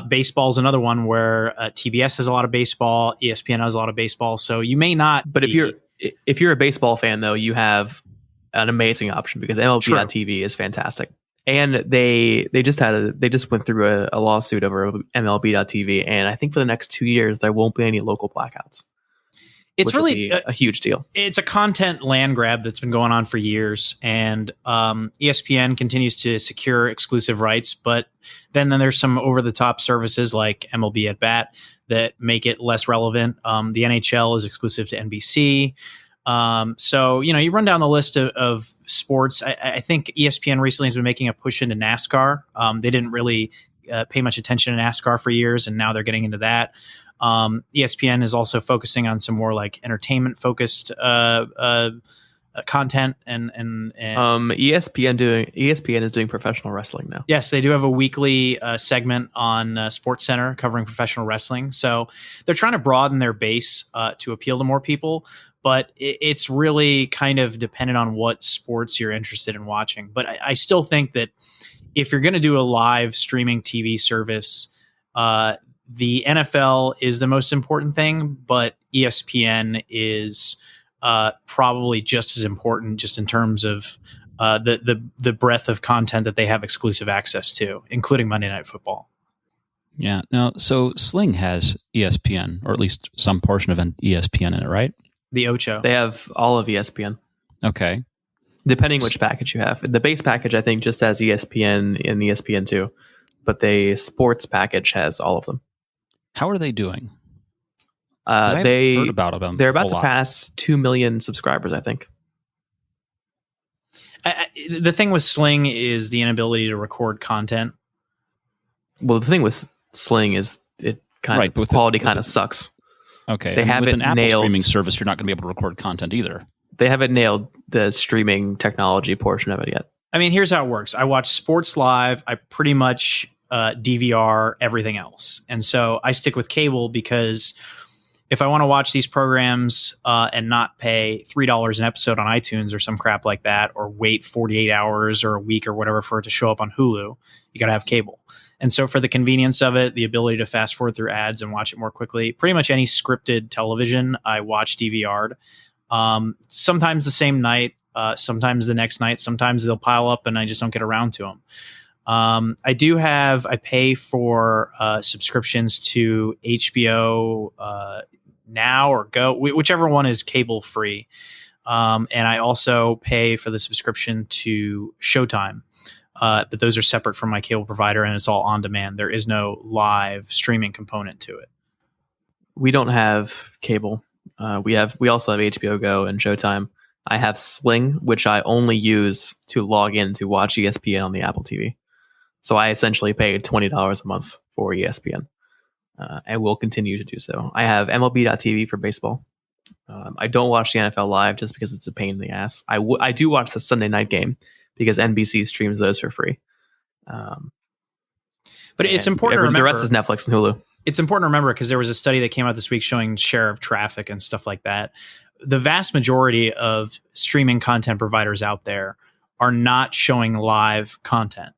Baseball is another one where TBS has a lot of baseball, ESPN has a lot of baseball. So you may not. But if you're a baseball fan, though, you have an amazing option because MLB.TV is fantastic. And they just went through a lawsuit over MLB.TV, and I think for the next 2 years there won't be any local blackouts. It's really a huge deal. It's a content land grab that's been going on for years, and ESPN continues to secure exclusive rights. But then there's some over the top services like MLB at Bat that make it less relevant. The NHL is exclusive to NBC. So, you run down the list of sports. I think ESPN recently has been making a push into NASCAR. They didn't really pay much attention to NASCAR for years, and now they're getting into that. ESPN is also focusing on some more like entertainment focused content and ESPN is doing professional wrestling now. Yes, they do have a weekly segment on SportsCenter covering professional wrestling. So they're trying to broaden their base to appeal to more people. but it's really kind of dependent on what sports you're interested in watching. But I still think that if you're going to do a live streaming TV service, the NFL is the most important thing, but ESPN is probably just as important, just in terms of the breadth of content that they have exclusive access to, including Monday Night Football. Yeah. Now, so Sling has ESPN, or at least some portion of an ESPN in it, right? The Ocho. They have all of ESPN. Okay. Depending which package you have. The base package, I think, just has ESPN and ESPN2, but the sports package has all of them. How are they doing? I They heard about them. They're about to pass 2 million subscribers, I think. The thing with Sling is the inability to record content. Well, the thing with Sling is it kind of quality kind of sucks. Okay. They have with it an Apple nailed. streaming service, you're not going to be able to record content either. They haven't nailed the streaming technology portion of it yet. I mean, here's how it works. I watch sports live. I pretty much DVR everything else. And so I stick with cable because if I want to watch these programs and not pay $3 an episode on iTunes or some crap like that, or wait 48 hours or a week or whatever for it to show up on Hulu, you got to have cable. And so for the convenience of it, the ability to fast forward through ads and watch it more quickly, pretty much any scripted television I watch DVR'd. Sometimes the same night, sometimes the next night, sometimes they'll pile up and I just don't get around to them. I pay for subscriptions to HBO Now or Go, whichever one is cable free. And I also pay for the subscription to Showtime. But those are separate from my cable provider, and it's all on demand. There is no live streaming component to it. We don't have cable. We also have HBO Go and Showtime. I have Sling, which I only use to log in to watch ESPN on the Apple TV. So I essentially pay $20 a month for ESPN, and will continue to do so. I have MLB.TV for baseball. I don't watch the NFL live just because it's a pain in the ass. I do watch the Sunday night game because NBC streams those for free. But it's important to remember. The rest is Netflix and Hulu. It's important to remember because there was a study that came out this week showing share of traffic and stuff like that. The vast majority of streaming content providers out there are not showing live content.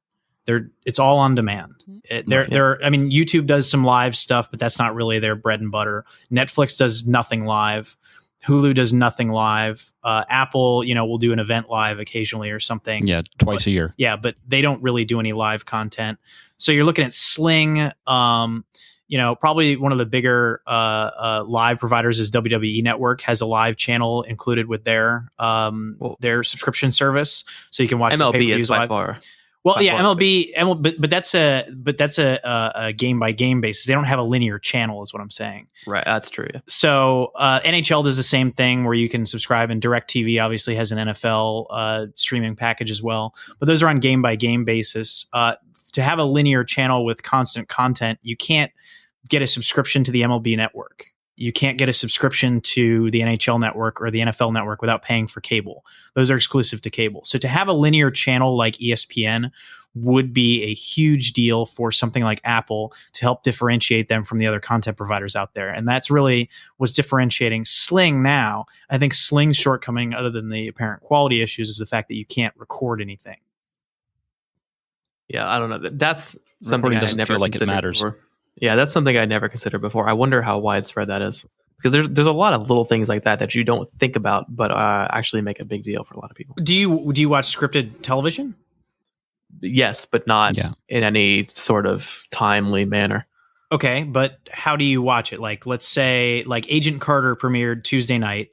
It's all on demand. YouTube does some live stuff, but that's not really their bread and butter. Netflix does nothing live. Hulu does nothing live. Apple, will do an event live occasionally or something. Yeah, twice a year. Yeah, but they don't really do any live content. So you're looking at Sling. Probably one of the bigger live providers is WWE Network, has a live channel included with their subscription service, so you can watch MLB is by live. far. Well, yeah, MLB, but that's a game by game basis. They don't have a linear channel, is what I'm saying. Right, that's true. Yeah. So NHL does the same thing where you can subscribe, and DirecTV obviously has an NFL streaming package as well. But those are on game by game basis. To have a linear channel with constant content, you can't get a subscription to the MLB network. You can't get a subscription to the NHL network or the NFL network without paying for cable. Those are exclusive to cable. So to have a linear channel like ESPN would be a huge deal for something like Apple to help differentiate them from the other content providers out there. And that's really what's differentiating Sling now. I think Sling's shortcoming, other than the apparent quality issues, is the fact that you can't record anything. Yeah, I don't know. That's something Recording I doesn't never feel like it matters. Before. Yeah, that's something I never considered before. I wonder how widespread that is. Because there's a lot of little things like that you don't think about, but actually make a big deal for a lot of people. Do you watch scripted television? Yes, but not in any sort of timely manner. Okay, but how do you watch it? Like, let's say, like Agent Carter premiered Tuesday night.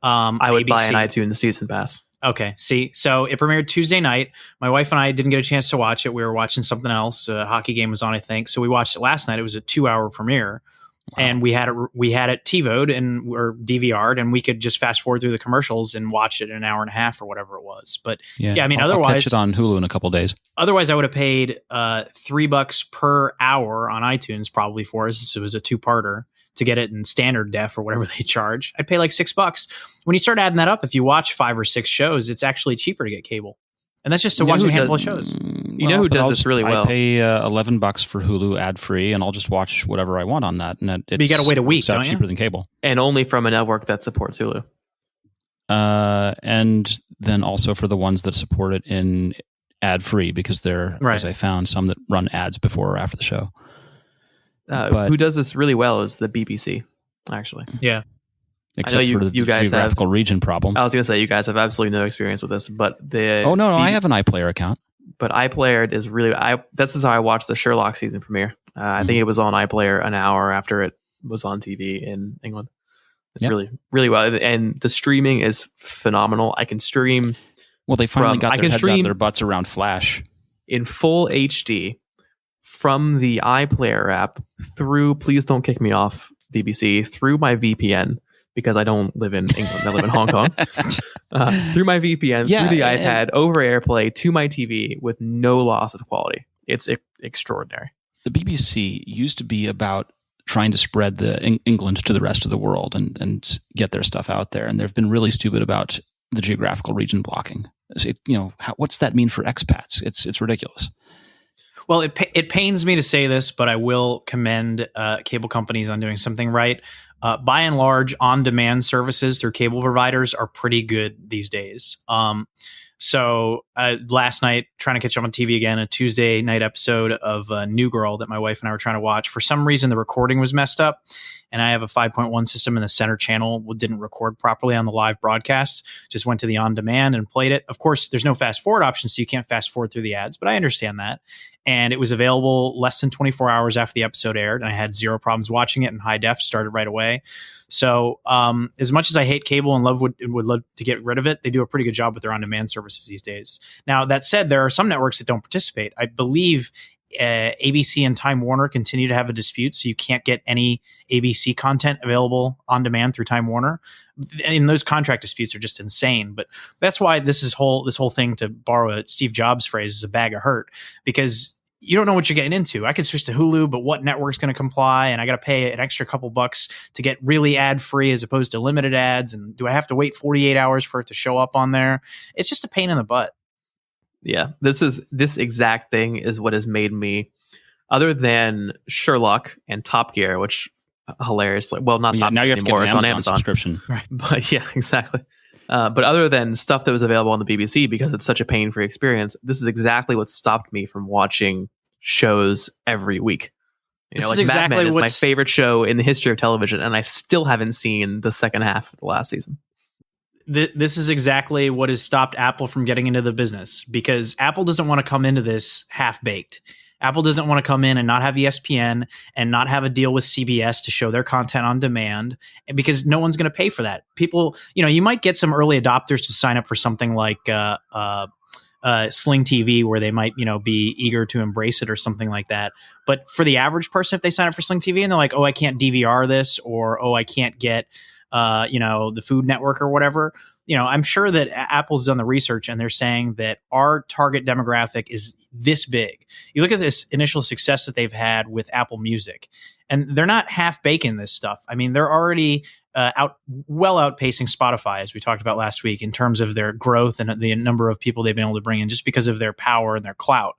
I would ABC. buy an iTunes season pass. Okay, see, so it premiered Tuesday night. My wife and I didn't get a chance to watch it. We were watching something else. A hockey game was on, I think. So we watched it last night. It was a 2-hour premiere. Wow. And we had it TiVo'd or DVR'd, and we could just fast forward through the commercials and watch it in an hour and a half or whatever it was. But I mean, otherwise, I'll catch it on Hulu in a couple of days. Otherwise, I would have paid $3 per hour on iTunes probably for us. It was a 2-parter to get it in standard def or whatever they charge. I'd pay like $6. When you start adding that up, if you watch 5 or 6 shows, it's actually cheaper to get cable. And that's just to watch a handful of shows. You know who does this really well? I pay $11 for Hulu ad free, and I'll just watch whatever I want on that. And but you got to wait a week, don't you? Cheaper than cable, and only from a network that supports Hulu. and then also for the ones that support it in ad-free, because there, as I found, some that run ads before or after the show. Who does this really well is the BBC, actually. Yeah. Except for the geographical region problem. I was going to say, you guys have absolutely no experience with this, but Oh, no, I have an iPlayer account. But iPlayer is really... this is how I watched the Sherlock season premiere. I think it was on iPlayer an hour after it was on TV in England. It's really, really well. And the streaming is phenomenal. I can stream... Well, they finally got their heads out of their butts around Flash. In full HD from the iPlayer app through... Please don't kick me off, BBC. Through my VPN, because I don't live in England. I live in Hong Kong. Through my VPN, through the iPad, over AirPlay, to my TV with no loss of quality. It's extraordinary. The BBC used to be about trying to spread England to the rest of the world and get their stuff out there. And they've been really stupid about the geographical region blocking. What's that mean for expats? It's ridiculous. Well, it pains me to say this, but I will commend cable companies on doing something right. By and large, on-demand services through cable providers are pretty good these days. So last night, trying to catch up on TV again, a Tuesday night episode of New Girl that my wife and I were trying to watch. For some reason, the recording was messed up, and I have a 5.1 system, and the center channel didn't record properly on the live broadcast. Just went to the on-demand and played it. Of course, there's no fast-forward option, so you can't fast-forward through the ads, but I understand that. And it was available less than 24 hours after the episode aired, and I had zero problems watching it in high def, started right away. So as much as I hate cable and would love to get rid of it, they do a pretty good job with their on-demand services these days. Now, that said, there are some networks that don't participate. I believe ABC and Time Warner continue to have a dispute, so you can't get any ABC content available on demand through Time Warner. And those contract disputes are just insane. But that's why this whole thing, to borrow a Steve Jobs phrase, is a bag of hurt, because you don't know what you're getting into. I could switch to Hulu, but what network's going to comply? And I got to pay an extra couple bucks to get really ad free as opposed to limited ads. And do I have to wait 48 hours for it to show up on there? It's just a pain in the butt. Yeah, this exact thing is what has made me, other than Sherlock and Top Gear, which hilariously, well, not Top now Gear you have to get anymore, an it's on Amazon Amazon subscription. Right. But yeah, exactly. But other than stuff that was available on the BBC, because it's such a pain-free experience, this is exactly what stopped me from watching shows every week. Mad Men is my favorite show in the history of television, and I still haven't seen the second half of the last season. This is exactly what has stopped Apple from getting into the business, because Apple doesn't want to come into this half-baked. Apple doesn't want to come in and not have ESPN and not have a deal with CBS to show their content on demand, because no one's going to pay for that. People, you might get some early adopters to sign up for something like Sling TV, where they might, be eager to embrace it or something like that. But for the average person, if they sign up for Sling TV and they're like, oh, I can't DVR this, or, oh, I can't get the Food Network or whatever, I'm sure that Apple's done the research and they're saying that our target demographic is this big. You look at this initial success that they've had with Apple Music, and they're not half baking this stuff. I mean, they're already outpacing Spotify, as we talked about last week, in terms of their growth and the number of people they've been able to bring in, just because of their power and their clout.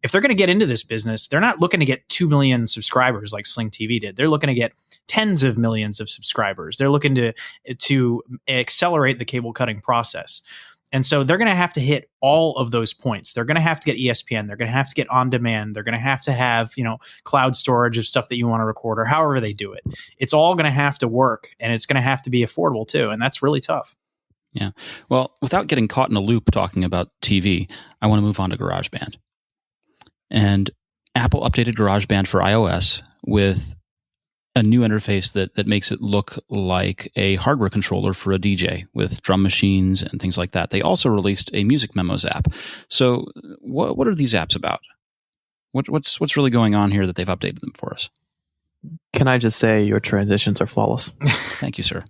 If they're going to get into this business, they're not looking to get 2 million subscribers like Sling TV did. They're looking to get tens of millions of subscribers. They're looking to accelerate the cable cutting process. And so they're going to have to hit all of those points. They're going to have to get ESPN. They're going to have to get on demand. They're going to have, cloud storage of stuff that you want to record, or however they do it. It's all going to have to work, and it's going to have to be affordable too. And that's really tough. Yeah. Well, without getting caught in a loop talking about TV, I want to move on to Garageband. And Apple updated Garageband for iOS with a new interface that makes it look like a hardware controller for a DJ with drum machines and things like that. They also released a Music Memos app. So what are these apps about? What's really going on here that they've updated them for us? Can I just say your transitions are flawless? Thank you, sir.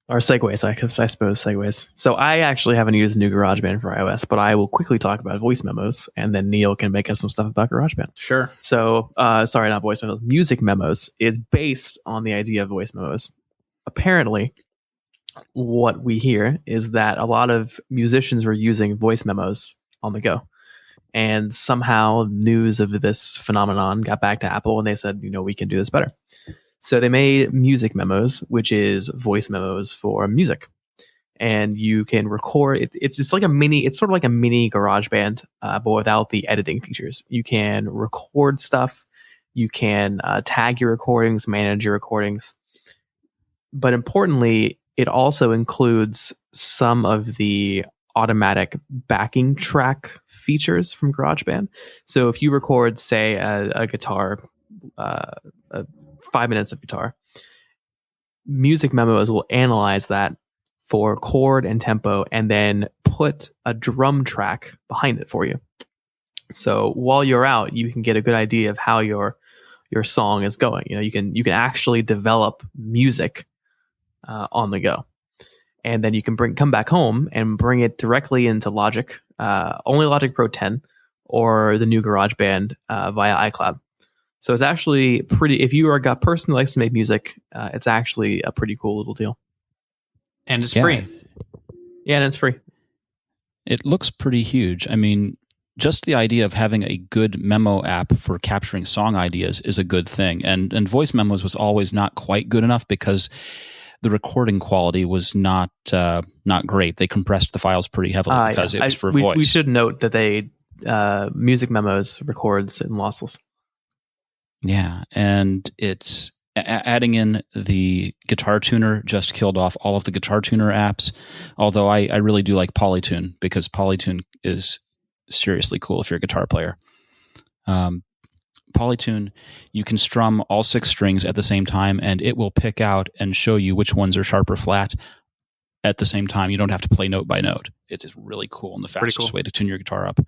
Or segues, I suppose, segues. So I actually haven't used new GarageBand for iOS, but I will quickly talk about voice memos, and then Neil can make us some stuff about GarageBand. Sure. So, sorry, not voice memos. Music Memos is based on the idea of voice memos. Apparently, what we hear is that a lot of musicians were using voice memos on the go. And somehow news of this phenomenon got back to Apple, and they said, we can do this better. So they made Music Memos, which is voice memos for music. and you can record. It's like a mini. It's sort of like a mini GarageBand, but without the editing features. You can record stuff. You can tag your recordings, manage your recordings. But importantly, it also includes some of the automatic backing track features from GarageBand. So if you record, say, a guitar, 5 minutes of guitar, Music Memos will analyze that for chord and tempo and then put a drum track behind it for you. So while you're out, you can get a good idea of how your song is going. You can actually develop music on the go. And then you can come back home and bring it directly into Logic, only Logic Pro 10 or the new GarageBand via iCloud. So it's actually pretty. If you are a person who likes to make music, it's actually a pretty cool little deal. And it's free. Yeah, and it's free. It looks pretty huge. I mean, just the idea of having a good memo app for capturing song ideas is a good thing. And voice memos was always not quite good enough because the recording quality was not great. They compressed the files pretty heavily because it was for voice. We should note that they Music Memos records in lossless. Yeah, and it's adding in the guitar tuner just killed off all of the guitar tuner apps. Although I really do like Polytune because Polytune is seriously cool if you're a guitar player. Polytune, you can strum all 6 strings at the same time, and it will pick out and show you which ones are sharp or flat at the same time. You don't have to play note by note. It is really cool and the fastest way to tune your guitar up.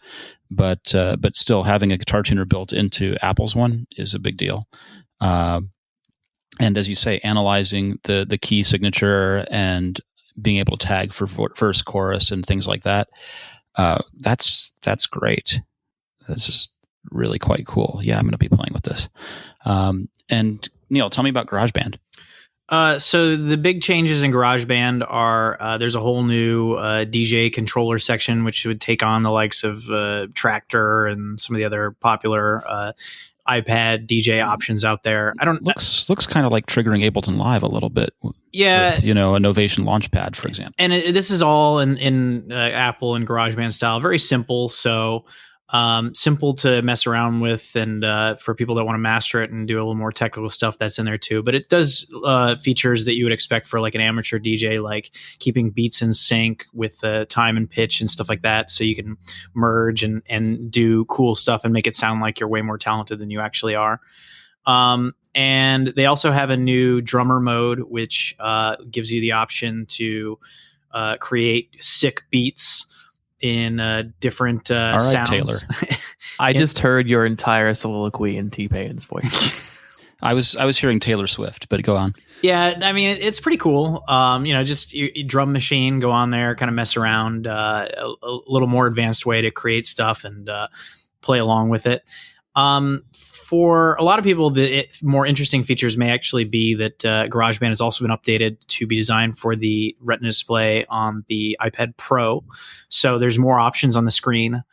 But still, having a guitar tuner built into Apple's one is a big deal. And as you say, analyzing the key signature and being able to tag for verse, chorus, and things like that, that's great. This is really quite cool. Yeah, I'm going to be playing with this. And Neil, tell me about GarageBand. So the big changes in GarageBand are there's a whole new DJ controller section, which would take on the likes of Tractor and some of the other popular iPad DJ options out there. Looks kind of like triggering Ableton Live a little bit. Yeah, with, a Novation Launchpad, for example. And this is all in Apple and GarageBand style. Very simple. So simple to mess around with, and for people that want to master it and do a little more technical stuff, that's in there too. But it does features that you would expect for like an amateur DJ, like keeping beats in sync with time and pitch and stuff like that, so you can merge and do cool stuff and make it sound like you're way more talented than you actually are. And they also have a new drummer mode, which gives you the option to create sick beats in different all right, sounds. Taylor. I just heard your entire soliloquy in T-Pain's voice. I was hearing Taylor Swift, but go on. Yeah, I mean, it's pretty cool. Just your drum machine, go on there, kind of mess around, a little more advanced way to create stuff and play along with it. For a lot of people, the more interesting features may actually be that GarageBand has also been updated to be designed for the Retina display on the iPad Pro. So there's more options on the screen.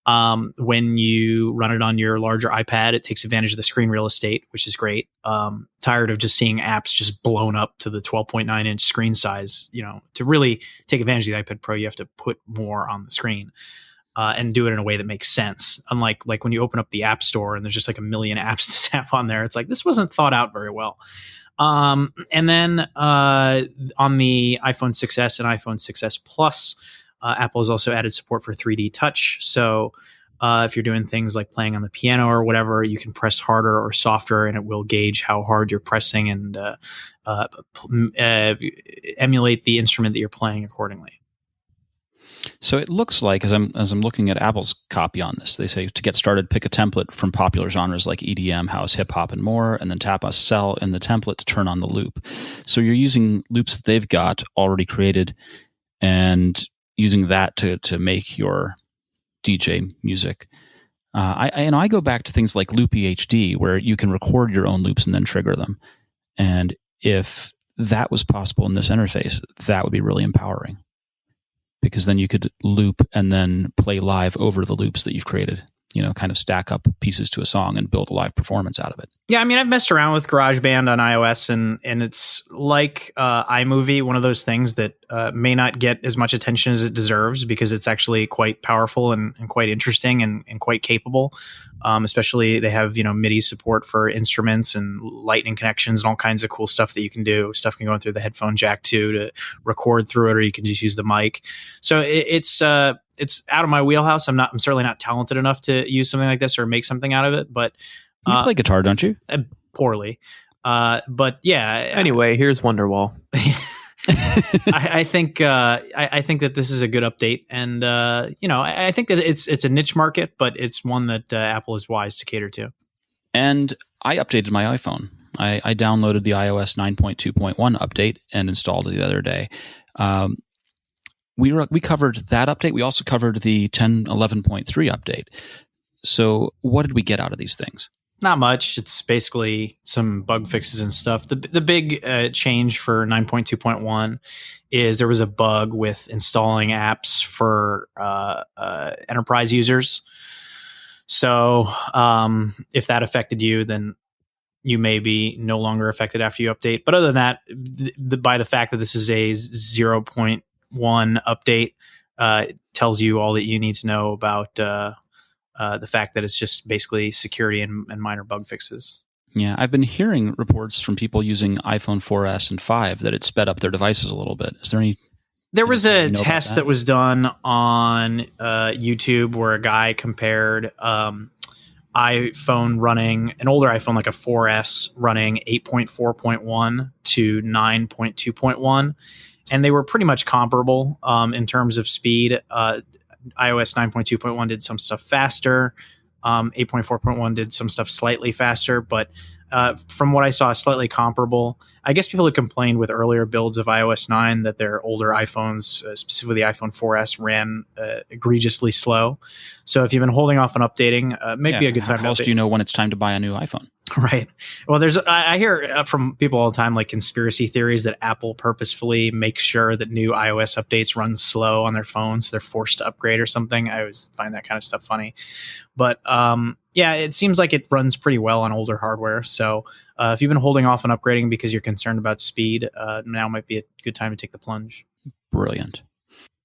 When you run it on your larger iPad, it takes advantage of the screen real estate, which is great. Tired of just seeing apps just blown up to the 12.9 inch screen size. To really take advantage of the iPad Pro, you have to put more on the screen. And do it in a way that makes sense. Unlike when you open up the App Store and there's just like a million apps to tap on there. It's like, this wasn't thought out very well. And then on the iPhone 6s and iPhone 6s Plus, Apple has also added support for 3D touch. So if you're doing things like playing on the piano or whatever, you can press harder or softer and it will gauge how hard you're pressing and emulate the instrument that you're playing accordingly. So it looks like, as I'm looking at Apple's copy on this, they say to get started, pick a template from popular genres like EDM, house, hip hop, and more, and then tap a cell in the template to turn on the loop. So you're using loops that they've got already created and using that to make your DJ music. I go back to things like Loopy HD, where you can record your own loops and then trigger them. And if that was possible in this interface, that would be really empowering. Because then you could loop and then play live over the loops that you've created. kind of stack up pieces to a song and build a live performance out of it. Yeah, I mean, I've messed around with GarageBand on iOS, and it's like iMovie, one of those things that may not get as much attention as it deserves because it's actually quite powerful and quite interesting and quite capable. Especially they have, MIDI support for instruments and lightning connections and all kinds of cool stuff that you can do. Stuff can go in through the headphone jack too to record through it, or you can just use the mic. So it's out of my wheelhouse. I'm certainly not talented enough to use something like this or make something out of it, but you play guitar, don't you? Poorly. But yeah. Anyway, here's Wonderwall. I think that this is a good update, and I think that it's a niche market, but it's one that Apple is wise to cater to. And I updated my iPhone. I downloaded the iOS 9.2.1 update and installed it the other day. We covered that update. We also covered the 10.11.3 update. So what did we get out of these things? Not much. It's basically some bug fixes and stuff. The big change for 9.2.1 is there was a bug with installing apps for enterprise users. So if that affected you, then you may be no longer affected after you update. But other than that, by the fact that this is a 0.1 update, it tells you all that you need to know about the fact that it's just basically security and minor bug fixes. Yeah, I've been hearing reports from people using iPhone 4S and 5 that it sped up their devices a little bit. Is there any? There was a test that was done on YouTube where a guy compared iPhone running, an older iPhone like a 4S running 8.4.1 to 9.2.1, and they were pretty much comparable in terms of speed. iOS 9.2.1 did some stuff faster. 8.4.1 did some stuff slightly faster, but from what I saw, slightly comparable. I guess people had complained with earlier builds of iOS 9 that their older iPhones, specifically the iPhone 4S, ran egregiously slow. So if you've been holding off on updating, maybe a good time to update. How else do you know when it's time to buy a new iPhone? Right. Well, I hear from people all the time, like conspiracy theories that Apple purposefully makes sure that new iOS updates run slow on their phones. So they're forced to upgrade or something. I always find that kind of stuff funny. But yeah, it seems like it runs pretty well on older hardware. So if you've been holding off on upgrading because you're concerned about speed, now might be a good time to take the plunge. Brilliant.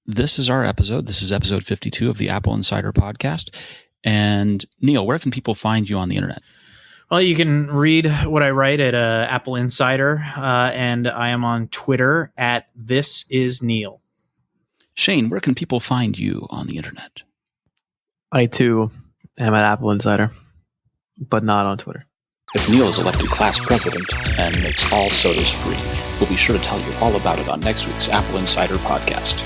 This is our episode. This is episode 52 of the Apple Insider podcast. And Neil, where can people find you on the internet? Well, you can read what I write at Apple Insider, and I am on Twitter at @ThisIsNeil. Shane, where can people find you on the internet? I too am at Apple Insider, but not on Twitter. If Neil is elected class president and makes all sodas free, we'll be sure to tell you all about it on next week's Apple Insider podcast.